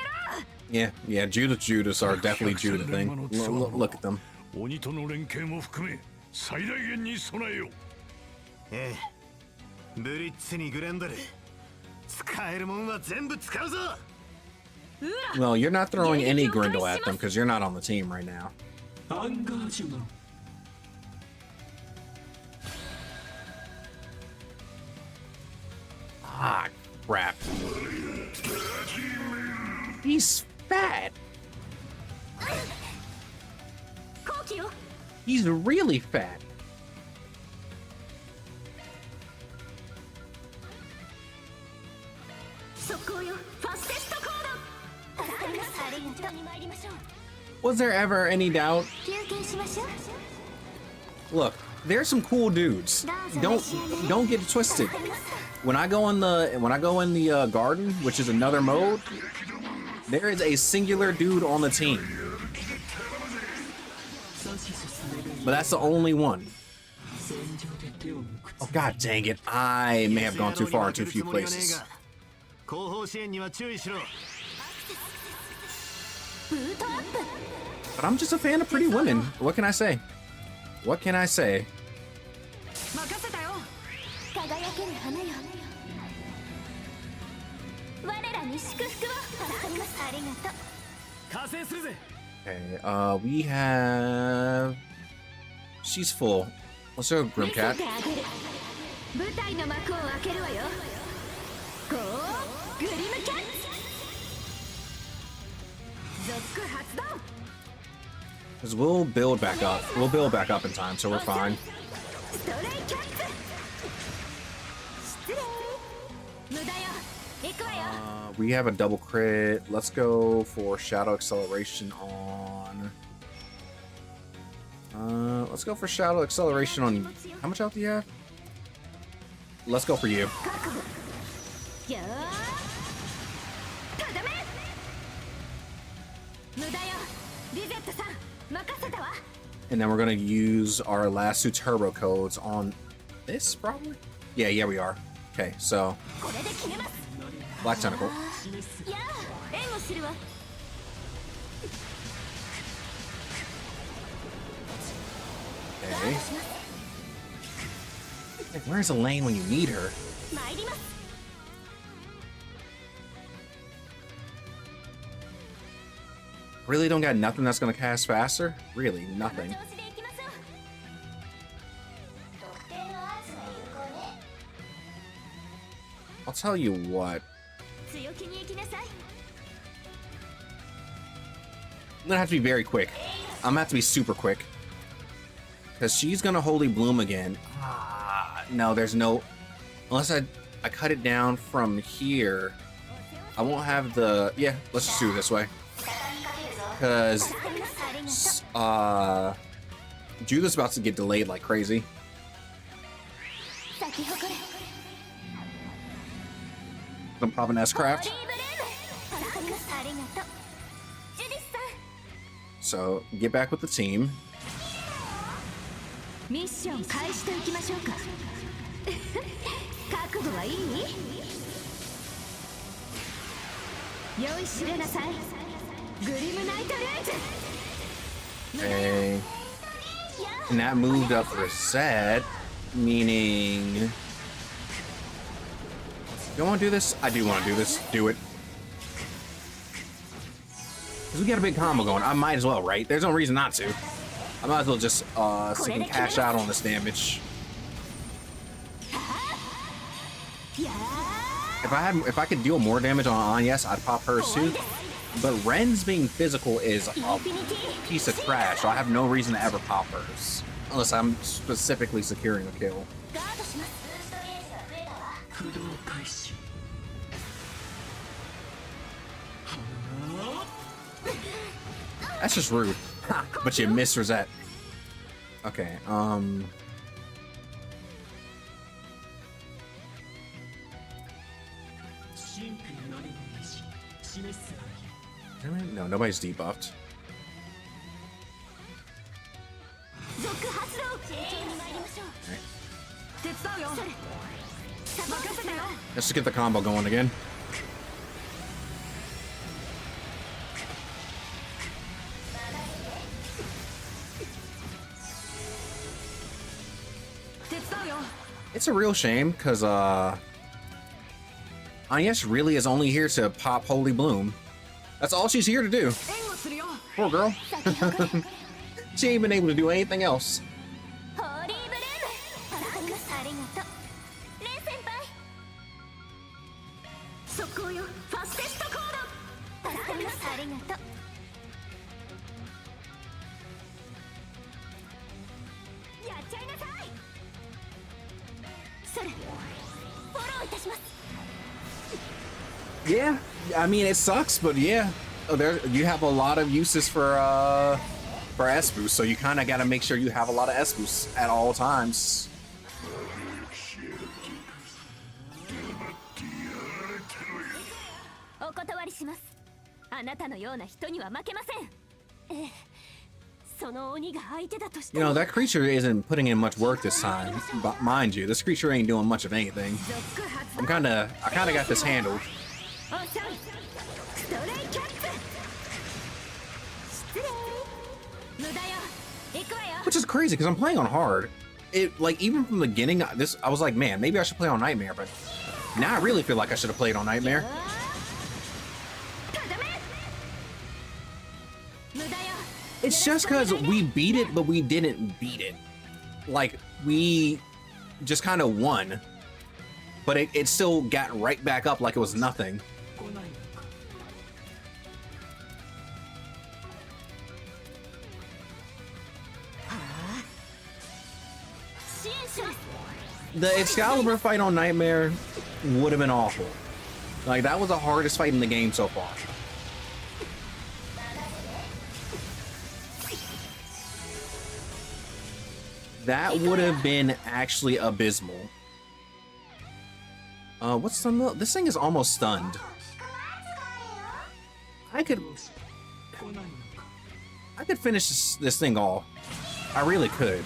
郎。 Yeah, Judas are definitely Judas thing. Look at them. 鬼との連携も含め最大限に備えよう。ええ、ブリッツにグレンドル、使えるもんは全部使うぞ。 Well, you're not throwing any Grindle at them because you're not on the team right now. アンガージュマン。 Ah, crap. He's fat. 好奇よ。 He's really fat. 速攻よ。ファステストコード。助かります。ありがとうに参りましょう。 Was there ever any doubt? 休憩しましょう。 Look, there's some cool dudes. Don't get it twisted. When I go in the garden, which is another mode, There is a singular dude on the team. But that's the only one. Oh, god dang it. I may have gone too far in too few places. But I'm just a fan of pretty women. What can I say? What can I say? 輝ける花よ我らに祝福をありがとう Okay, we have... She's full. Let's go, 見 Grimcat. せてあげる舞台の幕を開けるわよゴーグリムキャッツ続発動 Because we'll build back up. We'll build back up in time, so we're fine. ストレイキャッツ失礼無駄よ行くわよ We have a double crit. Let's go for Shadow Acceleration on... let's go for Shadow Acceleration on... How much health do you have? Let's go for you. 覚悟よーただめ無駄よリゼットさん任せたわ And then we're going to use our last two turbo codes on this, probably? Yeah, we are. Okay, so... これで決めます Black Tentacle. やあ援護するわ Okay. Hey, where's Elaine when you need her? 参ります Really don't got nothing that's going to cast faster? Really, nothing. 調子で行きましょう特定のアーツが有効ね I'll tell you what. 強気に行きなさい I'm gonna have to be very quick. I'm gonna have to be super quick. Because she's gonna Holy Bloom again. No, there's no... Unless I cut it down from here. I won't have the... Yeah, let's just do it this way. Because... Judith's about to get delayed like crazy. 咲き誇れ I'm popping S-Craft. オリーブルームありがとうジュディスさん So, get back with the team. ミッション開始といきましょうか覚悟はいい用意してなさいグリムナイトレーズ Okay. And that moved up reset, meaning... You want to do this? I do want to do this. Do it. Because we got a big combo going. I might as well, right? There's no reason not to. I might as well just so can cash out on this damage. If I could deal more damage on yes, I'd pop hers too. But Ren's being physical is a piece of trash, so I have no reason to ever pop hers. Unless I'm specifically securing a kill. ガードしますブーストゲージが増えたわ駆動開始 That's just rude. But you missed Rosette. Okay, 神秘なりの意志示すがいい No, nobody's debuffed. 続発動慎重に参りましょう手伝うよそれ任せてよ Let's just get the combo going again. 手伝うよ It's a real shame, because, Agnes really is only here to pop Holy Bloom. That's all she's here to do. 援護するよ Poor girl. 咲き誇れ She ain't been able to do anything else. ホーリーブルームありがとうレン先輩速攻よファステストコードありがとうやっちゃいなさいそれフォローいたします Yeah, I mean, it sucks, but yeah. There, you have a lot of uses for S boost, so you kind of got to make sure you have a lot of S boosts at all times. お断りしますあなたのような人には負けません。ええ、その鬼が相手だとして You も know, that creature isn't putting in much work this time. But mind you, this creature ain't doing much of anything. I kind of got this handled. おさんストレイキャッツ失礼無駄よ行くわよ Which is crazy because I'm playing on hard. It like even from the beginning, I was like, man, maybe I should play on Nightmare, but now I really feel like I should have played on Nightmare. ただめ無駄よ It's just because we beat it, but we didn't beat it. Like we just kind of won, but it still got right back up like it was nothing. 来ないのか。 支援します The Excalibur fight on Nightmare would have been awful. Like that was the hardest fight in the game so far. That would have been actually abysmal. What's the this thing is almost stunned. I could 来ないのか。 finish this thing off. I really could.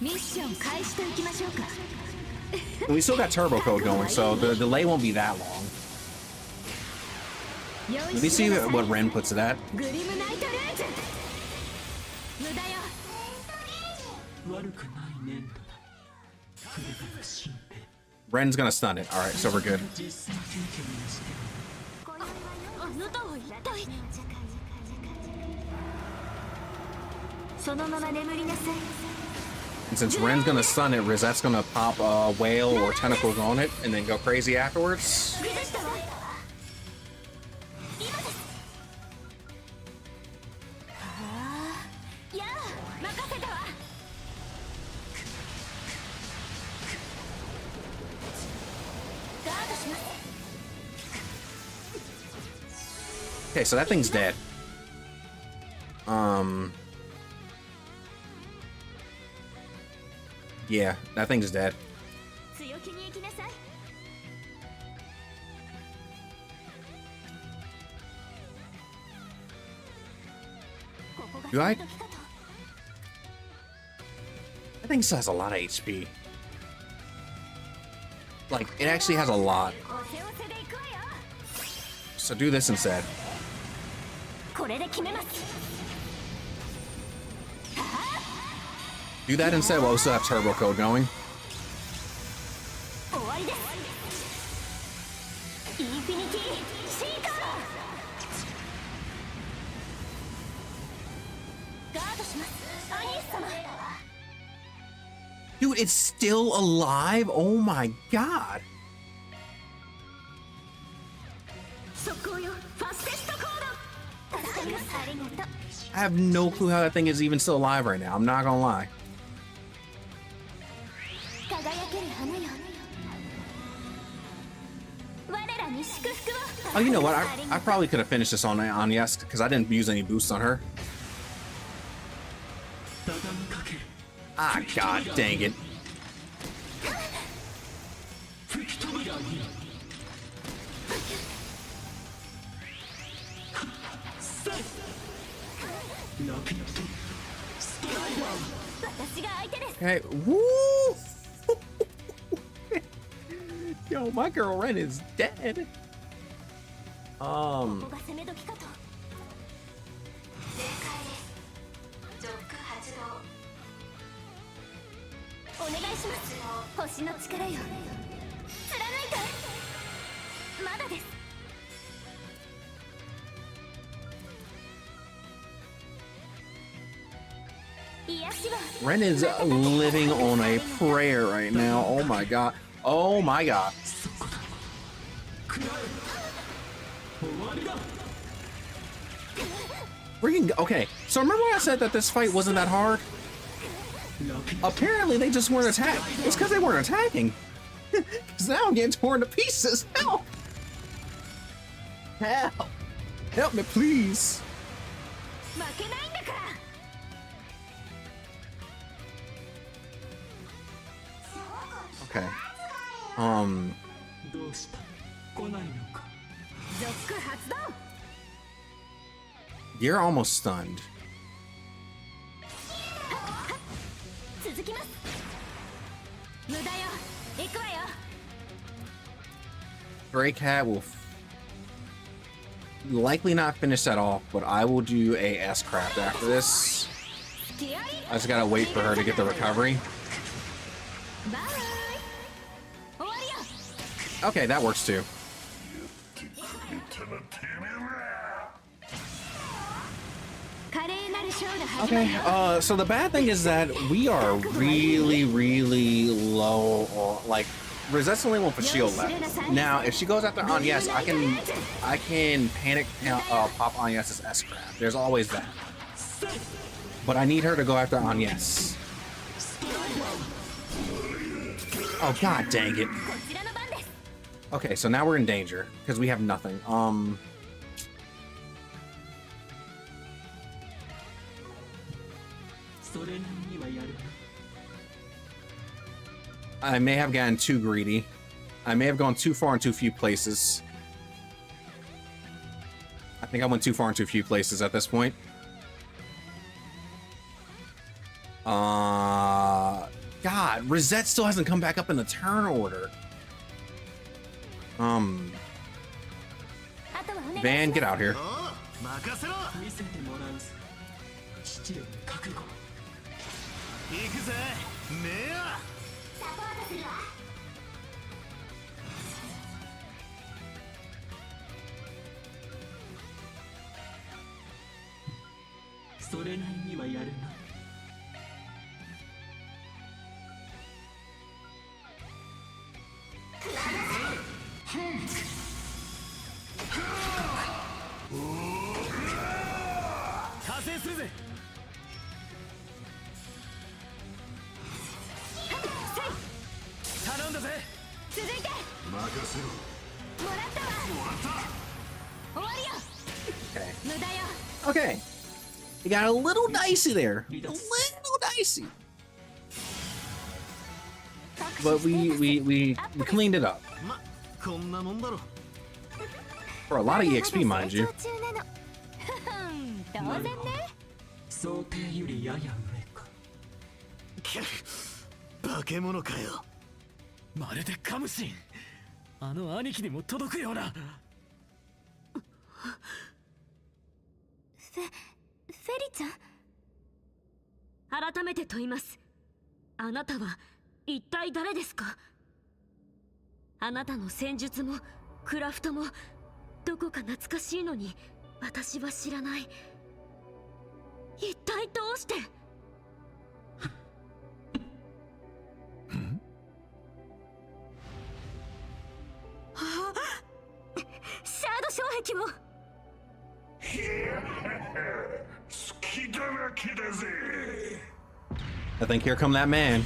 ミッション開始といきましょうか And we still got turbo code going, so the delay won't be that long. Let me see what Ren puts it at. グリムナイトレーズ無駄よ悪くない粘土だ。これが神秘。 Ren's gonna stun it. Alright, so we're good. 実際経験にしてあなたは一体そのまま眠りなさい And since Ren's gonna stun it, Rizette's gonna pop a whale or tentacles on it and then go crazy afterwards. 許したわ今ですやあ任せたわ ガードします Okay, so that thing's dead. Yeah, that thing's dead. 強気に行きなさい ここが Do I? 時かと That thing still has a lot of HP. Like, it actually has a lot. おせおせで行くわよ So do this instead. これで決めます Do that instead while we still have turbo code going. 終わりですインフィニティシーカーガードしますアニエス様 Dude, it's still alive? Oh my god. 速攻よファステストコード助かりますありがとう I have no clue how that thing is even still alive right now. I'm not gonna lie. 輝ける花よ我らに祝福を Oh, you know what? I probably could have finished this on yes, because I didn't use any boosts on her. 畳みかける。 Ah, god dang it. 吹き飛びだに。ラピッドストライダー。私が相手です Okay. Woo! Yo, my girl Ren is dead. ここが攻め時かとお願いします星の力よ貫いてまだです癒しは Ren is living on a prayer right now. Oh my god. Oh my god. そこだ。食らえ。終わりだ。 Freaking okay. So remember when I said that this fight wasn't that hard? ラピッ Apparently they just weren't attacking. It's because they weren't attacking. Because now I'm getting torn to pieces. Help! Help! Help me, please. 負けないんだから Okay. どうした。来ないのか。ゾック発動 You're almost stunned. 続きます。無駄よ。行くわよ。 Stray Cat will likely not finish that off, but I will do a S-Craft after this. I just gotta wait for her to get the recovery. Okay, that works too. Okay, so the bad thing is that we are really low on, like, Rosette's the only one for shield left. Now, if she goes after Agnes, I can panic pop Agnes's S-Craft. There's always that. But I need her to go after Agnes. Oh, god dang it. Okay, so now we're in danger because we have nothing. I may have gotten too greedy. I may have gone too far in too few places. I think I went too far in too few places at this point. God, Rosette still hasn't come back up in the turn order. Van, get out here. Okay. It got a little dicey there. A little dicey. But we cleaned it up. For a lot of EXP, mind you. 想定よりやや上か。化け物かよ。まるでカムシン。あの兄貴にも届くような。フェリちゃん。改めて問います。あなたは一体誰ですか？あなたの戦術もクラフトもどこか懐かしいのに私は知らない。一体どうして？シャード障壁も。隙だらけだぜ。 I think here come that man. なん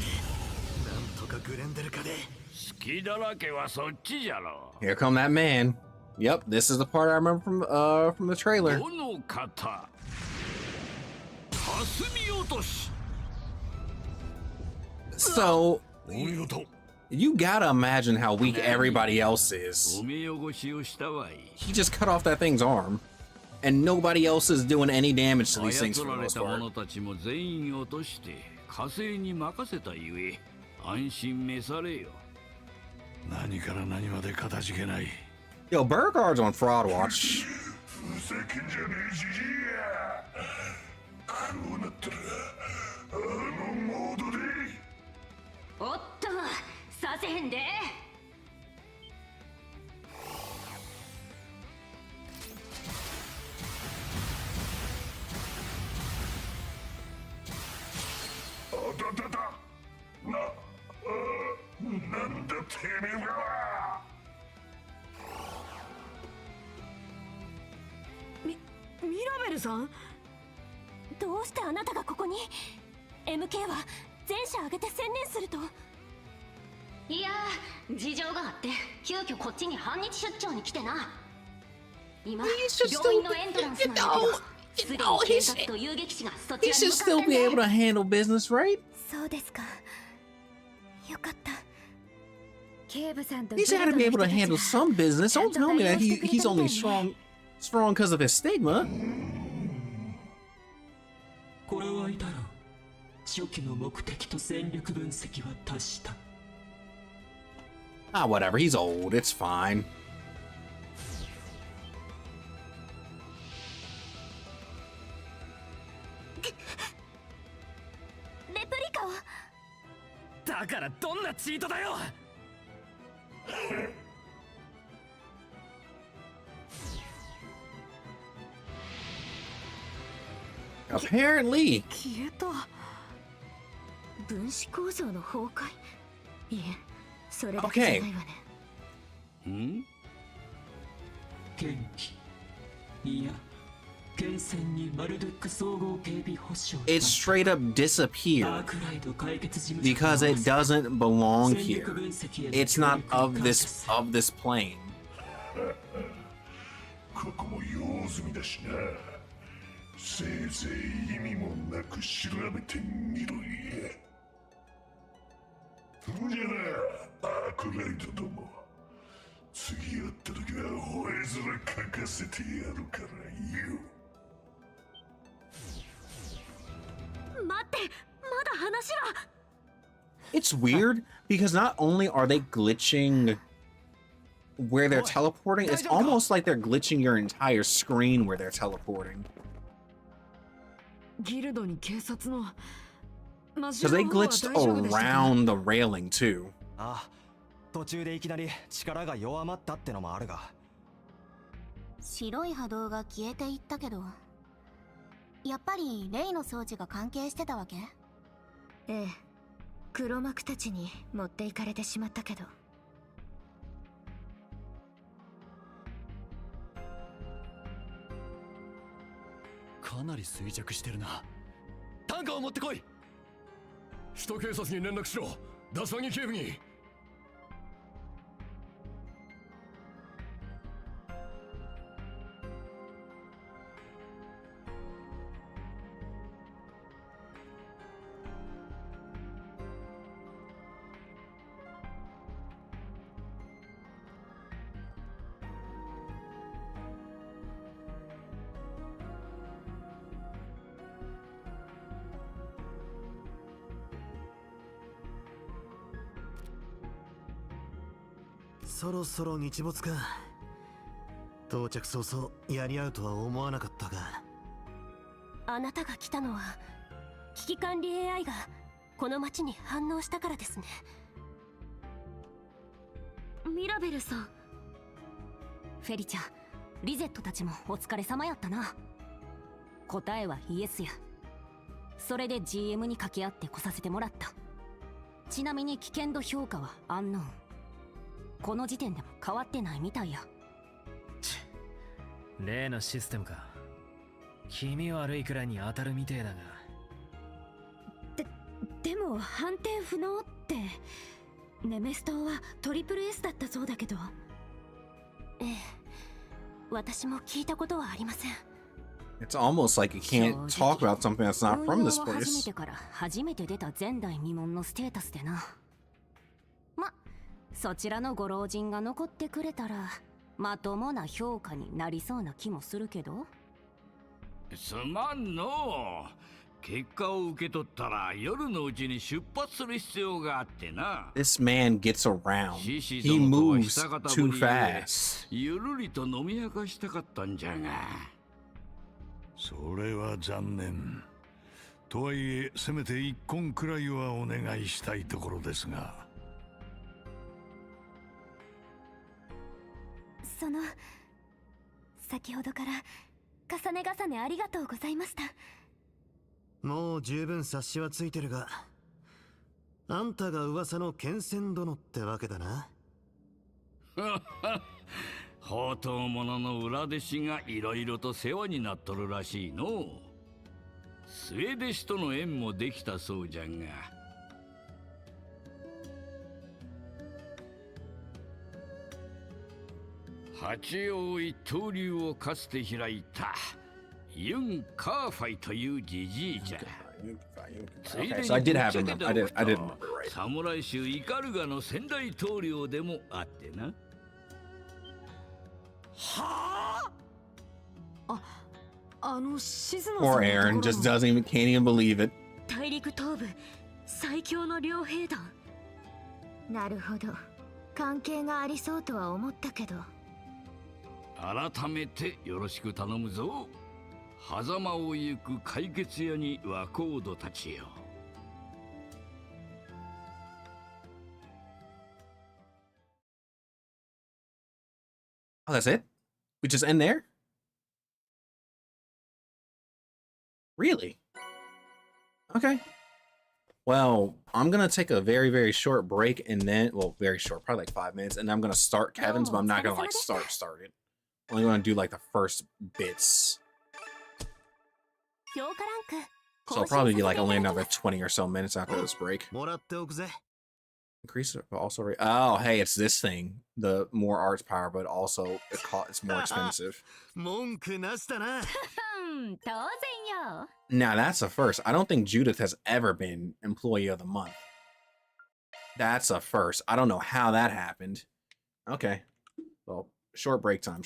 とかグレンデルかで。隙だらけはそっちじゃろ。 Here come that man. Yep, this is the part I remember from the trailer. この方。霞落とし。 So you gotta imagine how weak everybody else is. お目汚しをしたわい。 He just cut off that thing's arm, and nobody else is doing any damage to these things 操 for ら the れ most た者 part. たちも全員落として火星に任せたゆえ安心召されよ。何から何までかたじけない。 Yo, Burgard's on fraud watch. ふざけんじゃねえじじいや。こうなったらあのモードで。おっと、させへんで。あだだだ。なんだてめえは。ミラベルさん？どうしてあなたがここに？ MK は全社挙げて専念すると。いやー、事情があって急遽こっちに半日出張に来てな。今、病院のエントランスなんだけど、すでに警察と遊撃士がそち He らに should 向か still ってん be で。 able to handle business, right? そうですか。よかった。警部さんと He should have to be able to handle some business. Don't tell me that he's only strong because of his stigma. いだろう。初期の目的と戦力分析は達した。Ah, whatever. He's old. It's fine. レプリカを。だからどんなチートだよ。Apparently. 消えた。分子構造の崩壊。いえ、それだけじゃないわね。ん？元気。いや、剣戦にマルドック総合警備保障。 It straight up disappeared because it doesn't belong here. It's not of this plane. ここも用済みだしな。せいぜい意味もなく調べてみろや。それじゃな、アークライトども。次会った時は吠え面かかせてやるからよ。待って、まだ話が。It's weird because not only are they glitching where they're teleporting, it's almost like they're glitching your entire screen where they're teleporting. ギルドに警察の Because they glitched around the railing too. ああ、途中でいきなり力が弱まったってのもあるが。白い波動が消えていったけど、やっぱりレイの装置が関係してたわけ？ええ、黒幕たちに持っていかれてしまったけど。かなり衰弱してるな。担架を持ってこい。首都警察に連絡しろ。ダサギ警部に。そろそろ日没か。到着早々やり合うとは思わなかったが。あなたが来たのは危機管理 AI がこの町に反応したからですね。ミラベルさん。フェリちゃん、リゼットたちもお疲れ様やったな。答えはイエスや。それで GM に掛け合って来させてもらった。ちなみに危険度評価はアンノーン。この時点でも変わってないみたいや。例のシステムか。気味悪いくらいに当たるみてえだが。でも判定不能って。ネメス島はトリプル S だったそうだけど。ええ、私も聞いたことはありません。 It's almost like you can't talk about something that's not from this 運用を始め place. てから初めて出た前代未聞のステータスでな。ま、そちらのご老人が残ってくれたらまともな評価になりそうな気もするけど。すまんのう。結果を受け取ったら夜のうちに出発する必要があってな。 This man gets around. He moves too fast. ゆるりと飲み明かしたかったんじゃが。それは残念。とはいえせめて一本くらいはお願いしたいところですが。その先ほどから重ね重ねありがとうございました。もう十分察しはついてるが、あんたが噂の剣仙殿ってわけだな。宝刀者の裏弟子がいろいろと世話になっとるらしいの。末弟子との縁もできたそうじゃが。八王一刀流をかつて開いたユン・カーファイというジジイじゃ。 Okay, so I did have him. I did remember right. 侍衆イカルガの先代統領でもあってな。はあ。あ、Poor Aaron just doesn't even can't even believe it. 大陸東部最強の両兵団。なるほど。関係がありそうとは思ったけど。改めてよろしく頼むぞ。狭間を行く解決屋に若人たちよ。Oh, that's it? We just end there? Really? Okay. Well, I'm gonna take a very, very short break and then, well, very short, probably like 5 minutes, and I'm gonna start Kevin's, but I'm not gonna like start it. I'm only gonna do like the first bits. So I'll probably be like only another 20 or so minutes after this break. Increase it, but also oh, hey, it's this thing. The more arts power, but also it's more expensive. Now that's a first. I don't think Judith has ever been Employee of the Month. That's a first. I don't know how that happened. Okay. Well, short break time.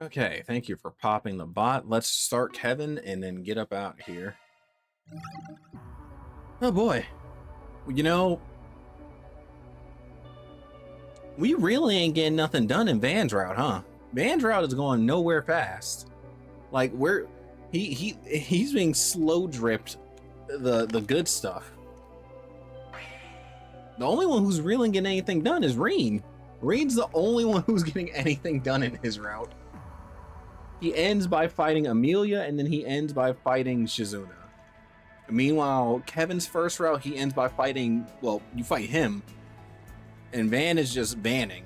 Okay, thank you for popping the bot. Let's start Kevin and then get up out here. Oh boy. You know, we really ain't getting nothing done in Van's route, huh? Van's route is going nowhere fast. Like he's being slow dripped the good stuff. The only one who's really getting anything done is Reen. Reen's the only one who's getting anything done in his route. He ends by fighting Amelia, and then he ends by fighting Shizuna. Meanwhile, Kevin's first route, he ends by fighting, well, you fight him, and Van is just vanning.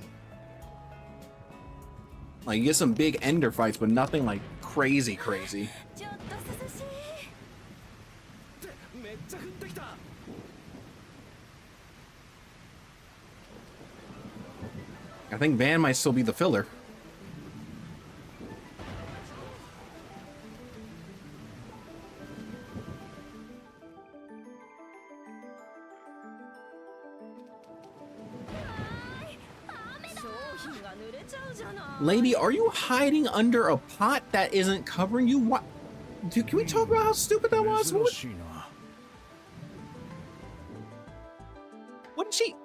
Like, you get some big ender fights, but nothing like crazy. I think Van might still be the filler. Lady, are you hiding under a pot that isn't covering you? What? Dude, can we talk about how stupid that was? What did she?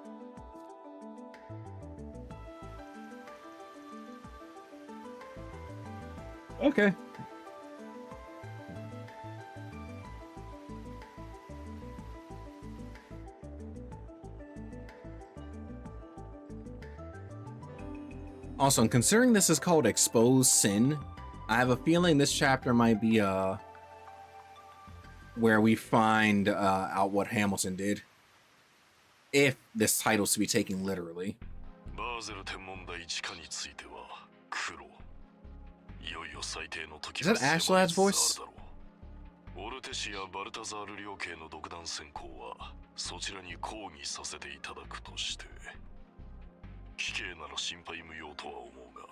Okay. Also, considering this is called Exposed Sin, I have a feeling this chapter might be where we find out what Hamilton did. If this title's to be taken literally. Is that Ashlad's voice? オルテシア・バルタザール領系の独断専行はそちらに抗議させていただくとして危険なら心配無用とは思うが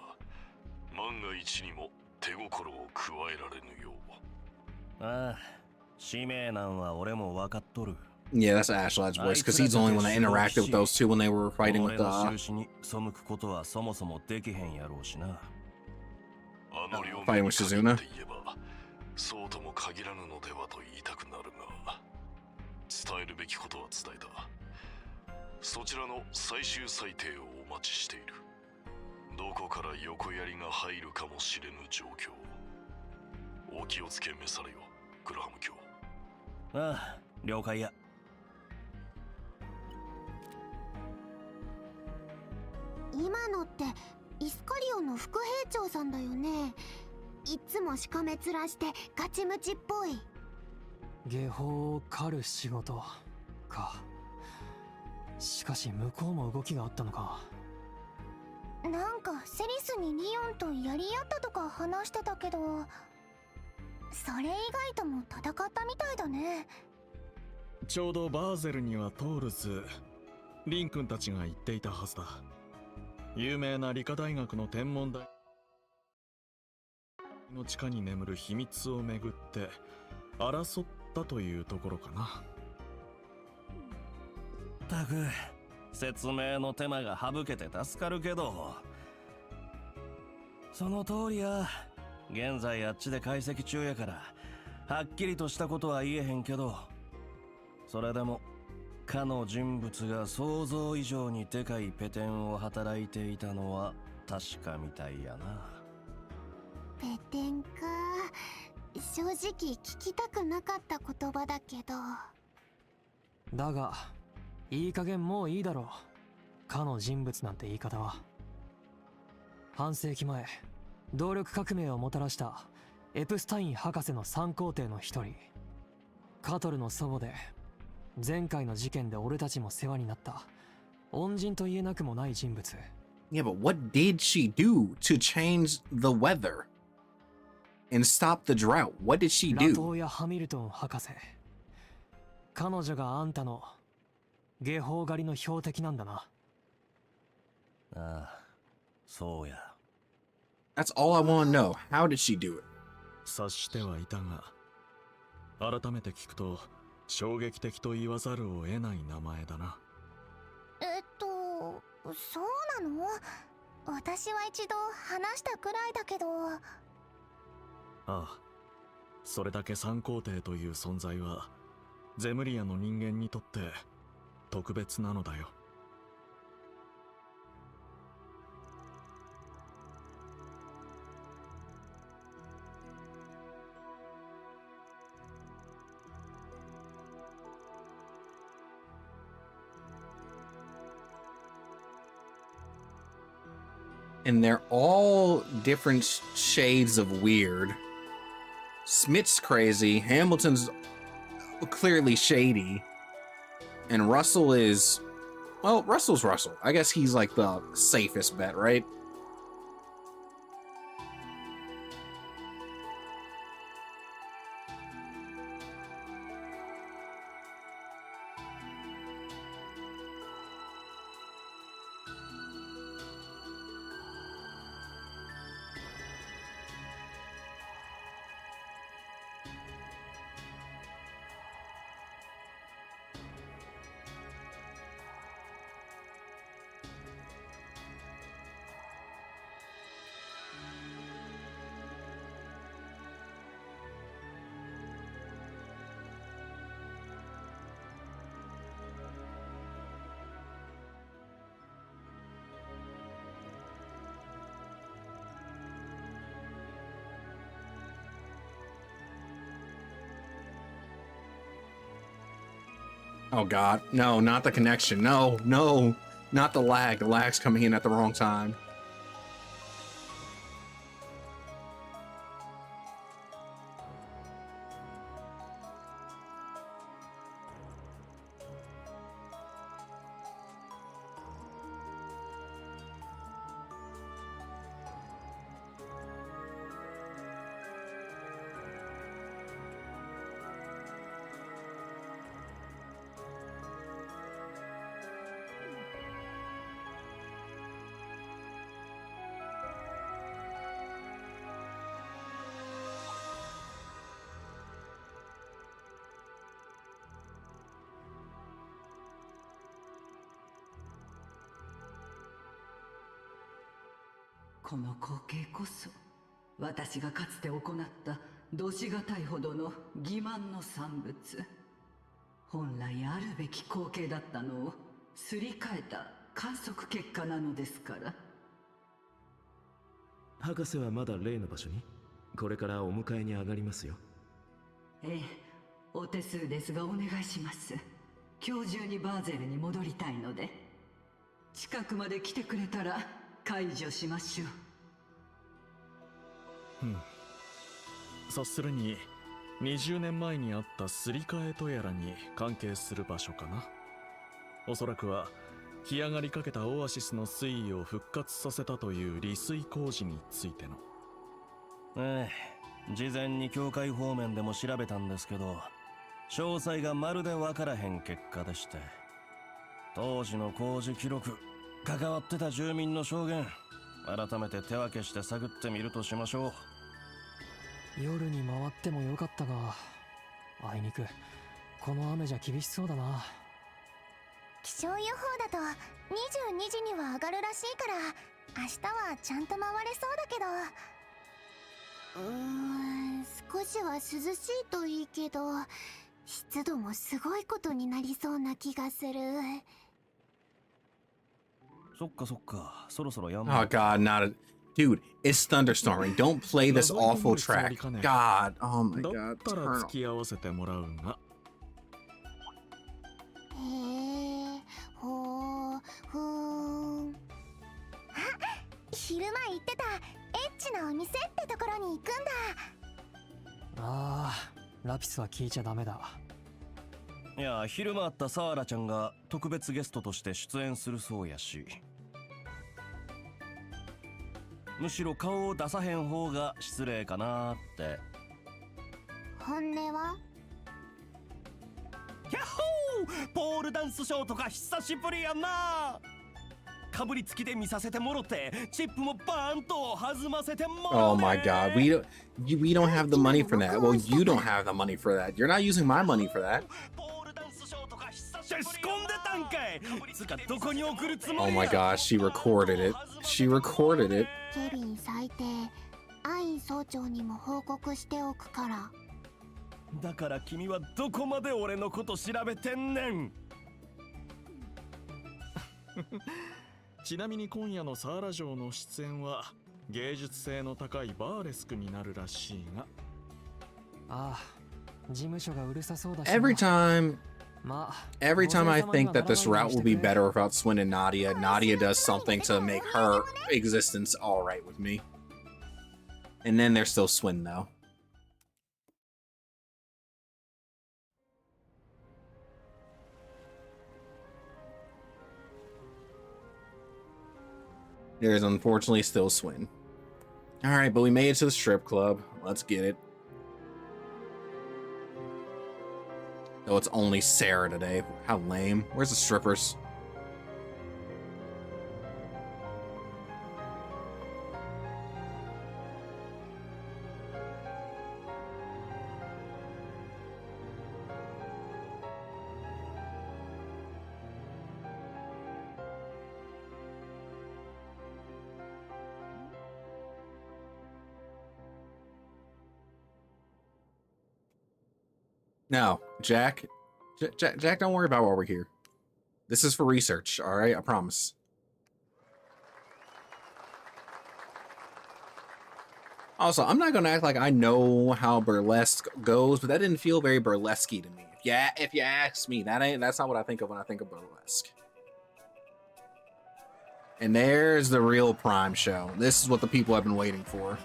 万が一にも手心を加えられぬようああ使命なんは俺も分かっとる Yeah, that's Ashlad's voice, because he's the only one that interacted with those two when they were fighting with the... fighting with Shizuna. そうとも限らぬのではと言いたくなるが伝えるべきことは伝えたそちらの最終裁定をお待ちしているどこから横槍が入るかもしれぬ状況お気をつけ召されよグラハム卿ああ了解や今のってイスカリオンの副兵長さんだよねいつもしかめ面してガチムチっぽい下法を狩る仕事かしかし向こうも動きがあったのかなんかセリスにリオンとやり合ったとか話してたけどそれ以外とも戦ったみたいだねちょうどバーゼルには通るずリン君たちが言っていたはずだ有名な理科大学の天文台の地下に眠る秘密をめぐって争ったというところかなたく説明の手間が省けて助かるけどその通りや現在あっちで解析中やからはっきりとしたことは言えへんけどそれでもかの人物が想像以上にでかいペテンを働いていたのは確かみたいやなペテンか正直聞きたくなかった言葉だけどだがいい加減もういいだろうかの人物なんて言い方は半世紀前動力革命をもたらしたエプスタイン博士の三皇帝の一人カトルの祖母で前回の事件で俺たちも世話になった恩人と言えなくもない人物 Yeah, but what did she do to change the weather and stop the drought? What did she ラ do? トーやハミルトン博士彼女があんたの下法狩りの標的なんだなああそうや That's all I want to know. How did she do it? 察してはいたが改めて聞くと衝撃的と言わざるを得ない名前だなそうなの私は一度話したくらいだけど。ああ、それだけ三皇帝という存在はゼムリアの人間にとって特別なのだよ。And they're all different shades of weird. Smith's crazy, Hamilton's clearly shady, and Russell is, well, Russell's Russell. I guess he's like the safest bet, right? Oh god, no, not the connection. No, no, not the lag. The lag's coming in at the wrong time.この光景こそ私がかつて行った度しがたいほどの欺瞞の産物。本来あるべき光景だったのをすり替えた観測結果なのですから。博士はまだ例の場所に？これからお迎えに上がりますよ。ええ、お手数ですがお願いします。今日中にバーゼルに戻りたいので、近くまで来てくれたら解除しましょう。察するに20年前にあったすり替えとやらに関係する場所かな。おそらくは干上がりかけたオアシスの水位を復活させたという利水工事についての。ええ、事前に教会方面でも調べたんですけど、詳細がまるでわからへん結果でして、当時の工事記録、関わってた住民の証言、改めて手分けして探ってみるとしましょう。夜に回ってもよかったが、あいにくこの雨じゃ厳しそうだな。気象予報だと22時には上がるらしいから、明日はちゃんと回れそうだけど、少しは涼しいといいけど、湿度もすごいことになりそうな気がする。そっかそっか、そろそろやん Oh god, not a... Dude, it's thunderstorming. Don't play this awful track. God, oh my god. だったら付き合わせてもらうが。へえ、ほー、ふーん。あ、昼間言ってたエッチなお店ってところに行くんだ。ああ、ラピスは聞いちゃダメだ。いや、昼間あったサーラちゃんが特別ゲストとして出演するそうやし、むしろ顔を出さへん方が失礼かなって。本音は？ヤッホー、ポールダンスショーとか久しぶりやな。かぶりつきで見させてもろて、チップもバーンと弾ませてもろ。Oh my god, we don't have the money for that. Well, you don't have the money for that. You're not using my money for that. Oh my gosh, she recorded it. She recorded it. ケビン最低。アイン総長にも報告しておくから。だから君はどこまで俺のこと調べてんねん。ちなみに今夜のサーラ城の出演は芸術性の高いバーレスクになるらしいが。ああ、事務所がうるさそうだし。Every time I think that this route will be better without Swin and Nadia, Nadia does something to make her existence alright with me. And then there's still Swin though. There's unfortunately still Swin. Alright, but we made it to the strip club. Let's get it. Oh, it's only Sarah today. How lame. Where's the strippers? No, Jack, don't worry about why we're here. This is for research, all right? I promise. Also, I'm not gonna act like I know how burlesque goes, but that didn't feel very burlesque-y to me. Yeah, if you ask me, that's not what I think of when I think of burlesque. And there's the real prime show. This is what the people have been waiting for.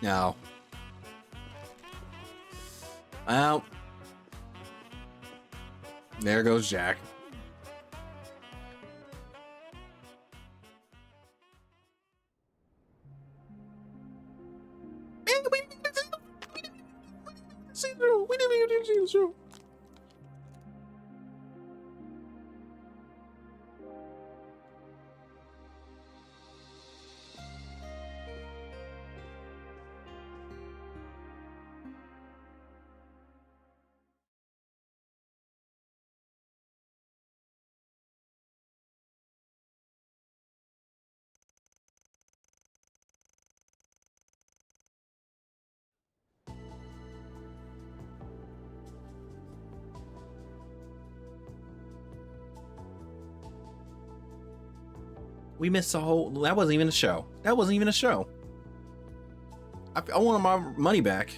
No. Well, there goes Jack. We didn't even see the show. We missed a whole. That wasn't even a show. That wasn't even a show. I wanted my money back.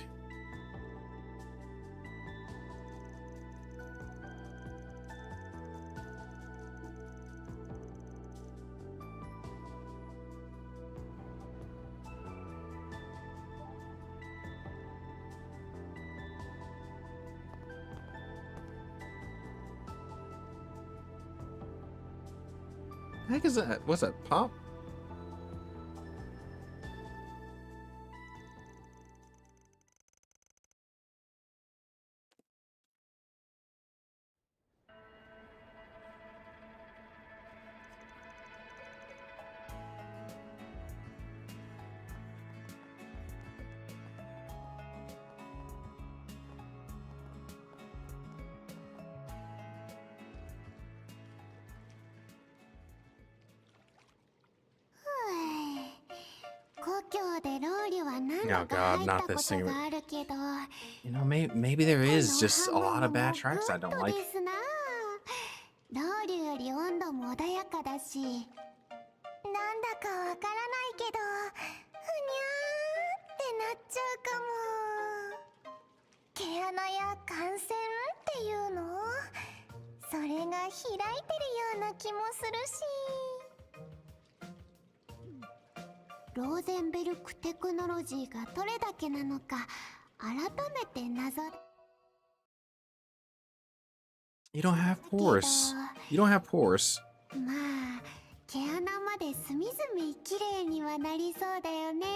The heck is that? What's that? Pop? Oh God, not this thing. You know, maybe there is just a lot of bad tracks I don't like. ロウリュより温度も穏やかだし、なんだかわからないけど、ふにゃーってなっちゃうかも。毛穴や感染っていうの？それが開いてるような気もするし。ローゼンベルクテクノロジーがどれだけなのか改めて謎。You don't have pores. You don't have pores. まあ、毛穴まで隅々綺麗にはなりそうだよね。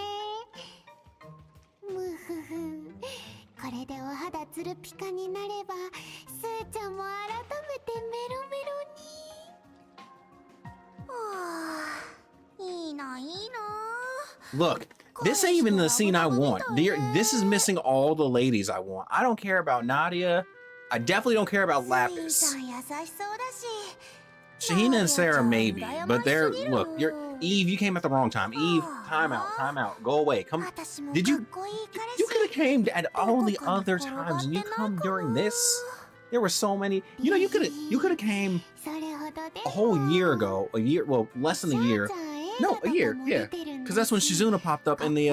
むふふ。これでお肌ツルピカになれば、スーちゃんも改めてメロメロに。はあ、いいな、いいな。Look, This ain't even the scene I want. This is missing all the ladies I want. I don't care about Nadia. I definitely don't care about Lapis. Shahina and Sarah maybe, but they're look. You're Eve. You came at the wrong time. Eve, time out. Go away. Come. Did you? You could have came at all the other times, and you come during this. There were so many. You know, you could have came a whole year ago. Well, less than a year. No, a year. Yeah, because that's when Shizuna popped up in the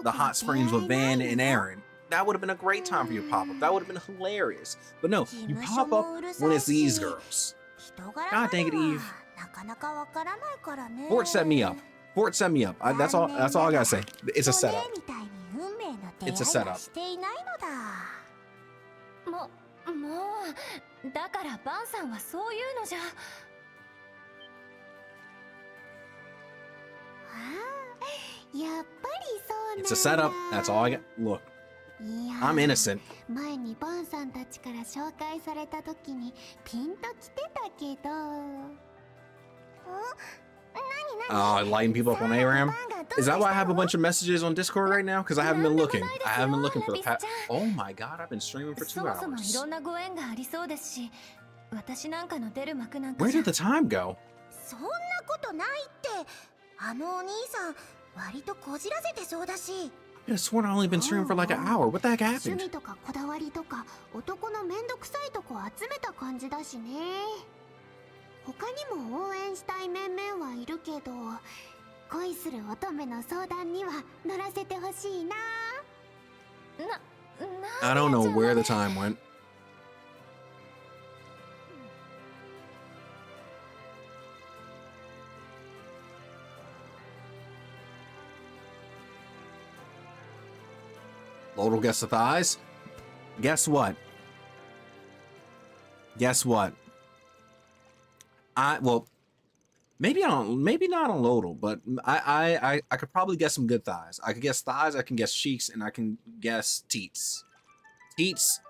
hot springs with Van and Aaron. That would have been a great time for you to pop up. That would have been hilarious. But no, you pop up when it's these girls. God dang it, Eve. Fort set me up. That's all I gotta say. It's a setup. It's a setup. だからバンさんはそういうのじゃ。やっぱりそうなんだ。 It's a setup. That's all I got. Look, I'm innocent. 前にバンさんたちから紹介された時にピンときてたけど。Lighting people up on ARAM. Is that why I have a bunch of messages on Discord right now? Because I haven't been looking. I haven't been looking for the past. Oh my god, I've been streaming for 2 hours. Where did the time go? そんなことないって。あのお兄さん、割とこじらせてそうだし。I sworn I only been streaming for like an hour. What the heck 趣 happened? 味とかこだわりとか男のめんどくさいとこ集めた感じだしね。他にも応援したい面々はいるけど、恋する乙女の相談には乗らせてほしいな。I don't know where the time went. Lodal gets the thighs. Guess what? Well, maybe not on Lodal, but I could probably guess some good thighs. I could guess thighs, I can guess cheeks, and I can guess teats. Teats,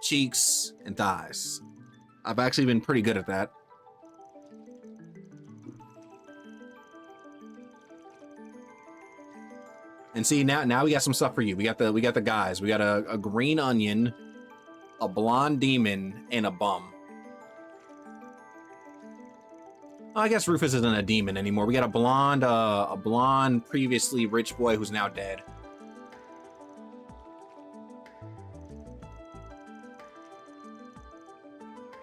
cheeks, and thighs. I've actually been pretty good at that. And see, now we got some stuff for you. We got the guys. We got a green onion, a blonde demon, and a bum. I guess Rufus isn't a demon anymore. We got a blonde previously rich boy who's now dead.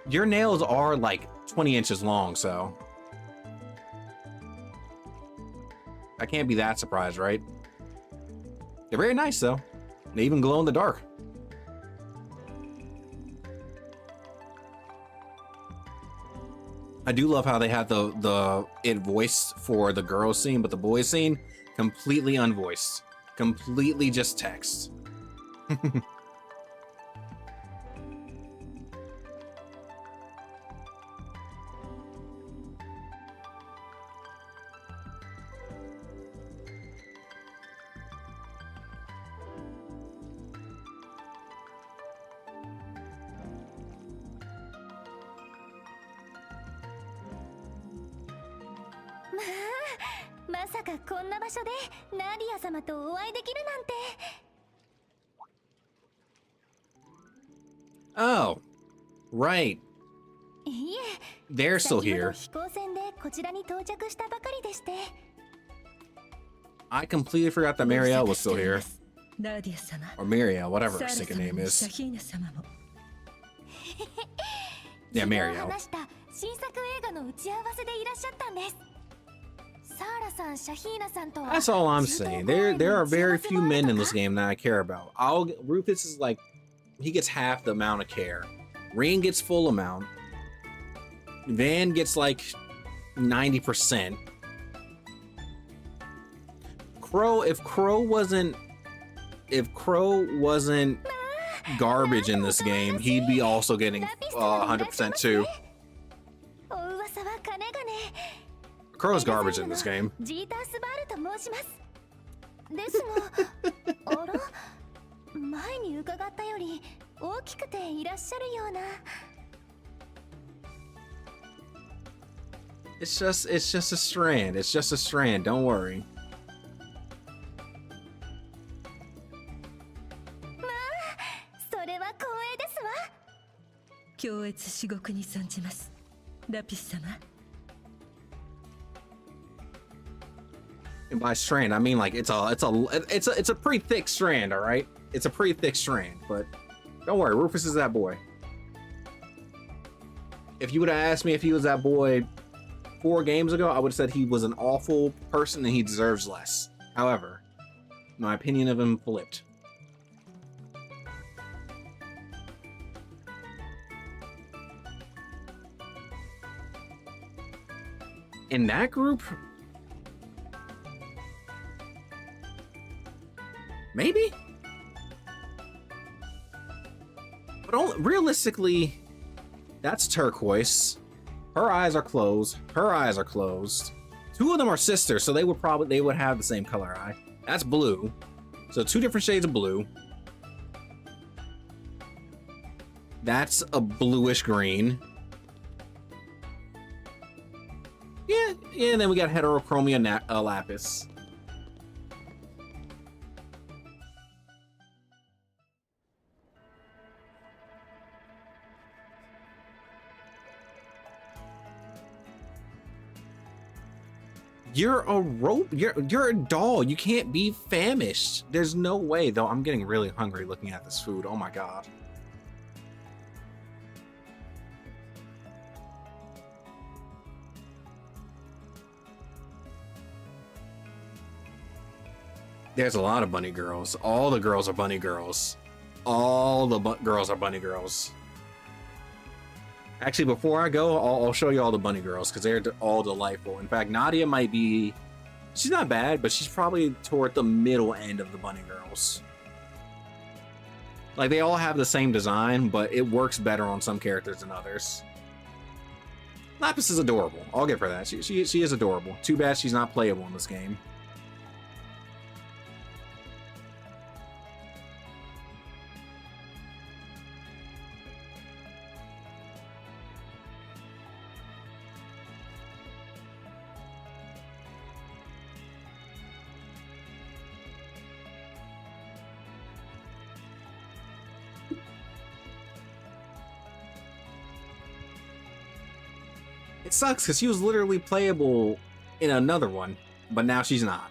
Your nails are like 20 inches long, so I can't be that surprised, right? They're very nice though. They even glow in the dark. I do love how they had it voiced for the girls scene, but the boys scene completely unvoiced, completely just text. Oh, right. They're still here. I completely forgot that Marielle was still here. Or Marielle, whatever her second name is. Yeah, Marielle. That's all I'm saying. There are very few men in this game that I care about. Rufus is like, he gets half the amount of care. Rain gets full amount. Van gets like 90%. If Crow wasn't garbage in this game, he'd be also getting 100% too. Crow's garbage in this game. It's just a strand. It's just a strand. Don't worry. は光栄ですわ。強越至極に存じます、ラピス様。And by strand, I mean like it's a pretty thick strand, all right? It's a pretty thick strand, but don't worry, Rufus is that boy. If you would have asked me if he was that boy 4 games ago, I would have said he was an awful person and he deserves less. However, my opinion of him flipped. In that group, maybe, but realistically, that's turquoise. Her eyes are closed. Her eyes are closed. 2 of them are sisters, so they would have the same color eye. That's blue, so 2 different shades of blue. That's a bluish green. Yeah, and then we got heterochromia lapis. You're a rope. You're a doll. You can't be famished. There's no way, though. I'm getting really hungry looking at this food. Oh my god. There's a lot of bunny girls. All the girls are bunny girls. All the girls are bunny girls. Actually, before I go, I'll show you all the bunny girls because they're all delightful. In fact, Nadia might be... She's not bad, but she's probably toward the middle end of the bunny girls. Like, they all have the same design, but it works better on some characters than others. Lapis is adorable. I'll give her that. She is adorable. Too bad she's not playable in this game. It sucks because she was literally playable in another one, but now she's not.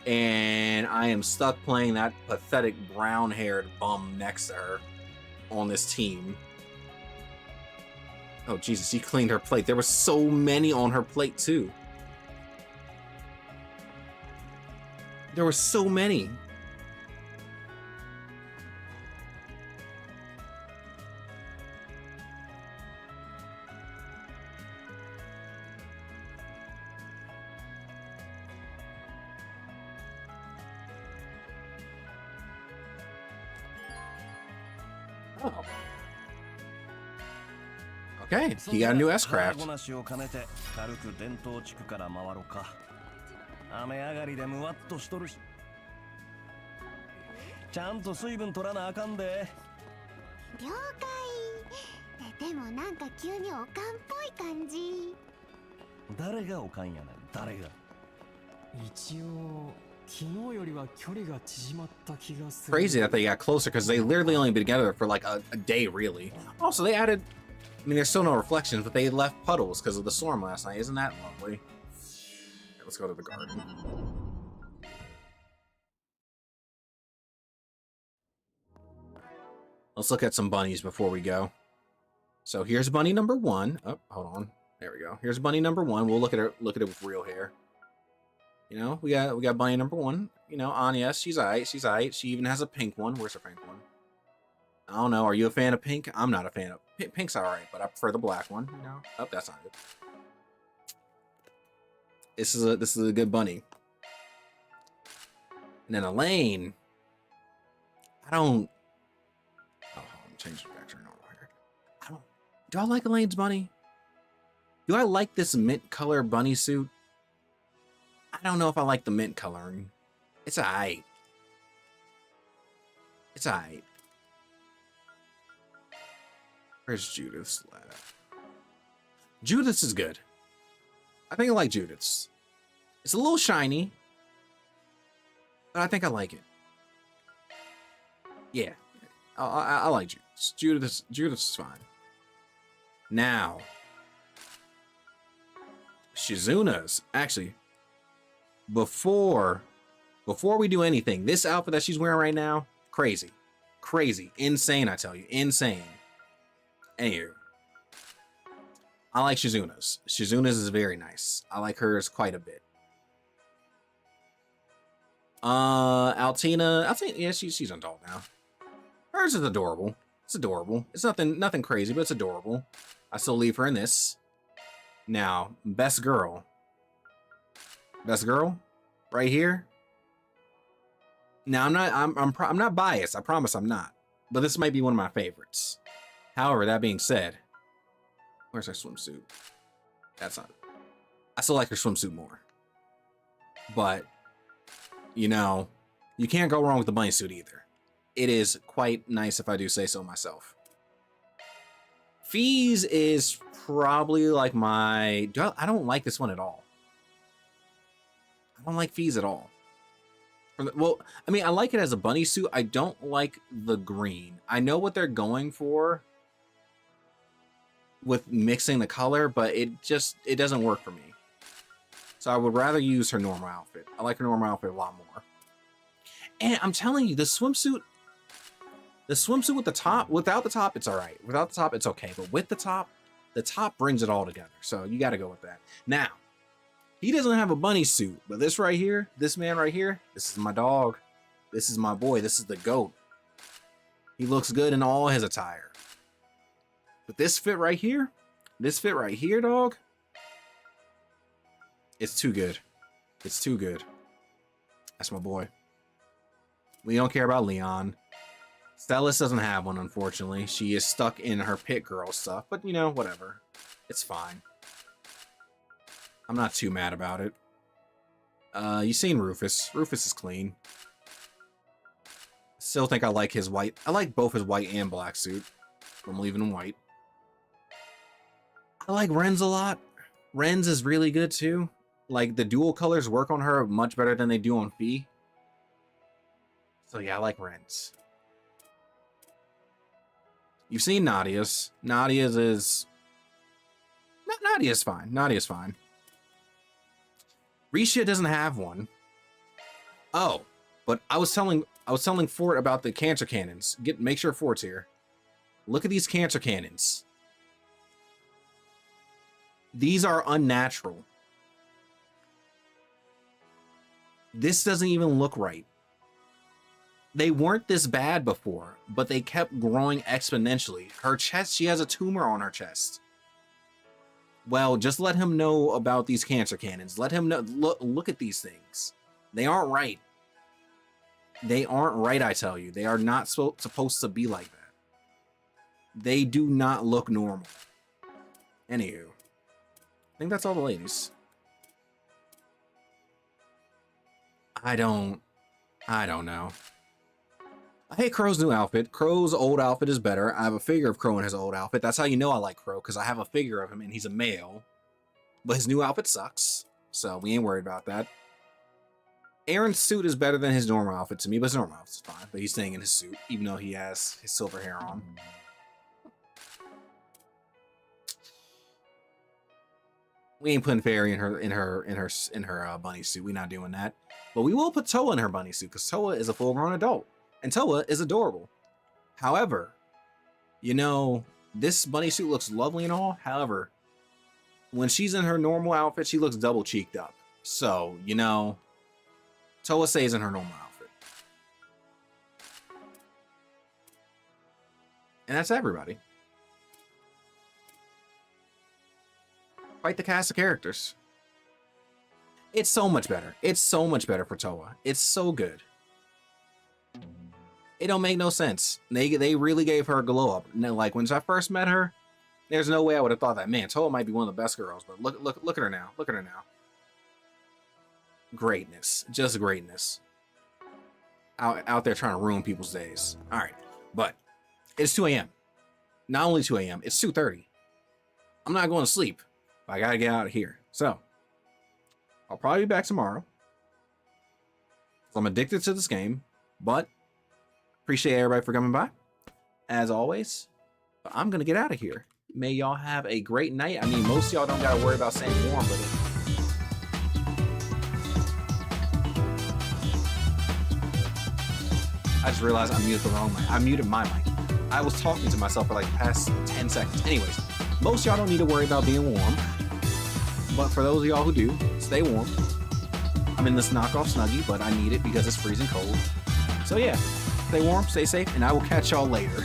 And I am stuck playing that pathetic brown-haired bum next to her on this team. Oh, Jesus, she cleaned her plate. There were so many on her plate, too. There were so many. Okay, he got a new S-Craft. 雨上がりでむわっとしとるしちゃんと水分取らなあかんで了解でもなんか急におかんっぽい感じ誰がおかんやねん誰が一応昨日よりは距離が縮まった気がする Crazy that they got closer because they literally only been together for like a day really. Also they added, I mean there's still no reflections, but they left puddles because of the storm last night. Isn't that lovely? Let's go to the garden. Let's look at some bunnies before we go. So here's bunny number 1. Oh, hold on. There we go. Here's bunny number 1. We'll look at it with real hair. You know, we got bunny number 1. You know, Anya, she's alright. She's alright. She even has a pink one. Where's her pink one? I don't know. Are you a fan of pink? I'm not a fan of pink's alright, but I prefer the black one. You know. Oh, that's not good. This is a good bunny. And then Elaine. I don't. Oh, I'm changing back to her normal hair. I don't. Do I like Elaine's bunny? Do I like this mint color bunny suit? I don't know if I like the mint coloring. It's alright. It's alright. Where's Judith's lab? Judith's is good. I think I like Judith's. It's a little shiny, but I think I like it. Yeah, I like Judith. Judith is fine. Now, Shizuna's actually before we do anything, this outfit that she's wearing right now, crazy, insane. I tell you, insane. Anywho, I like Shizuna's. Shizuna's is very nice. I like hers quite a bit. Altina, yeah, she's an adult now. Hers is adorable. It's adorable. It's nothing crazy, but it's adorable. I still leave her in this. Now, best girl, right here. Now I'm not biased. I promise I'm not. But this might be one of my favorites. However, that being said, where's her swimsuit? That's not. I still like her swimsuit more. But you know, you can't go wrong with the bunny suit either. It is quite nice if I do say so myself. Fees is probably like my... I don't like this one at all. I don't like Fees at all. Well, I mean, I like it as a bunny suit. I don't like the green. I know what they're going for with mixing the color, but it doesn't work for me. So I would rather use her normal outfit. I like her normal outfit a lot more. And I'm telling you, the swimsuit with the top, without the top, it's all right. Without the top, it's okay. But with the top brings it all together. So you got to go with that. Now, he doesn't have a bunny suit, but this right here, this man right here, this is my dog. This is my boy. This is the GOAT. He looks good in all his attire. But this fit right here, dog, it's too good. It's too good. That's my boy. We don't care about Leon. Stellis doesn't have one, unfortunately. She is stuck in her pit girl stuff, but you know, whatever. It's fine. I'm not too mad about it. You seen Rufus. Rufus is clean. Still think I like his white. I like both his white and black suit. I'm leaving him white. I like Ren's a lot. Ren's is really good too. Like, the dual colors work on her much better than they do on Fee. So yeah, I like Ren's. You've seen Nadia's. Nadia's fine. Nadia's fine. Risha doesn't have one. Oh, but I was telling Fort about the cancer cannons. Make sure Fort's here. Look at these cancer cannons. These are unnatural. This doesn't even look right. They weren't this bad before, but they kept growing exponentially. Her chest, she has a tumor on her chest. Well, just let him know about these cancer cannons. Let him know. Look at these things. They aren't right. They aren't right, I tell you. They are not supposed to be like that. They do not look normal. Anywho, I think that's all the ladies. I don't know. I hate Crow's new outfit. Crow's old outfit is better. I have a figure of Crow in his old outfit. That's how you know I like Crow, because I have a figure of him and he's a male. But his new outfit sucks, so we ain't worried about that. Aaron's suit is better than his normal outfit to me, but his normal outfit's fine. But he's staying in his suit, even though he has his silver hair on. We ain't putting Fairy in her bunny suit. We're not doing that. But we will put Toa in her bunny suit, because Toa is a full-grown adult. And Toa is adorable. However, you know, this bunny suit looks lovely and all. However, when she's in her normal outfit, she looks double cheeked up. So, you know, Toa stays in her normal outfit. And that's everybody. Quite the cast of characters. It's so much better. It's so much better for Toa. It's so good. It don't make no sense. They really gave her a glow up. And then, like, when I first met her, there's no way I would have thought that, man, Toa might be one of the best girls. But look at her now. Look at her now. Greatness. Just greatness. Out there trying to ruin people's days. All right. But it's 2 a.m. Not only 2 a.m., it's 2:30. I'm not going to sleep. But I got to get out of here. So, I'll probably be back tomorrow. I'm addicted to this game. But appreciate everybody for coming by. as always. But I'm gonna get out of here. May y'all have a great night. I mean, most of y'all don't gotta worry about staying warm, but I just realized I muted the wrong mic. I muted my mic. I was talking to myself for like the past 10 seconds. Anyways, most of y'all don't need to worry about being warm. But for those of y'all who do, stay warm. I'm in this knockoff Snuggie, but I need it because it's freezing cold. So yeah, stay warm, stay safe, and I will catch y'all later.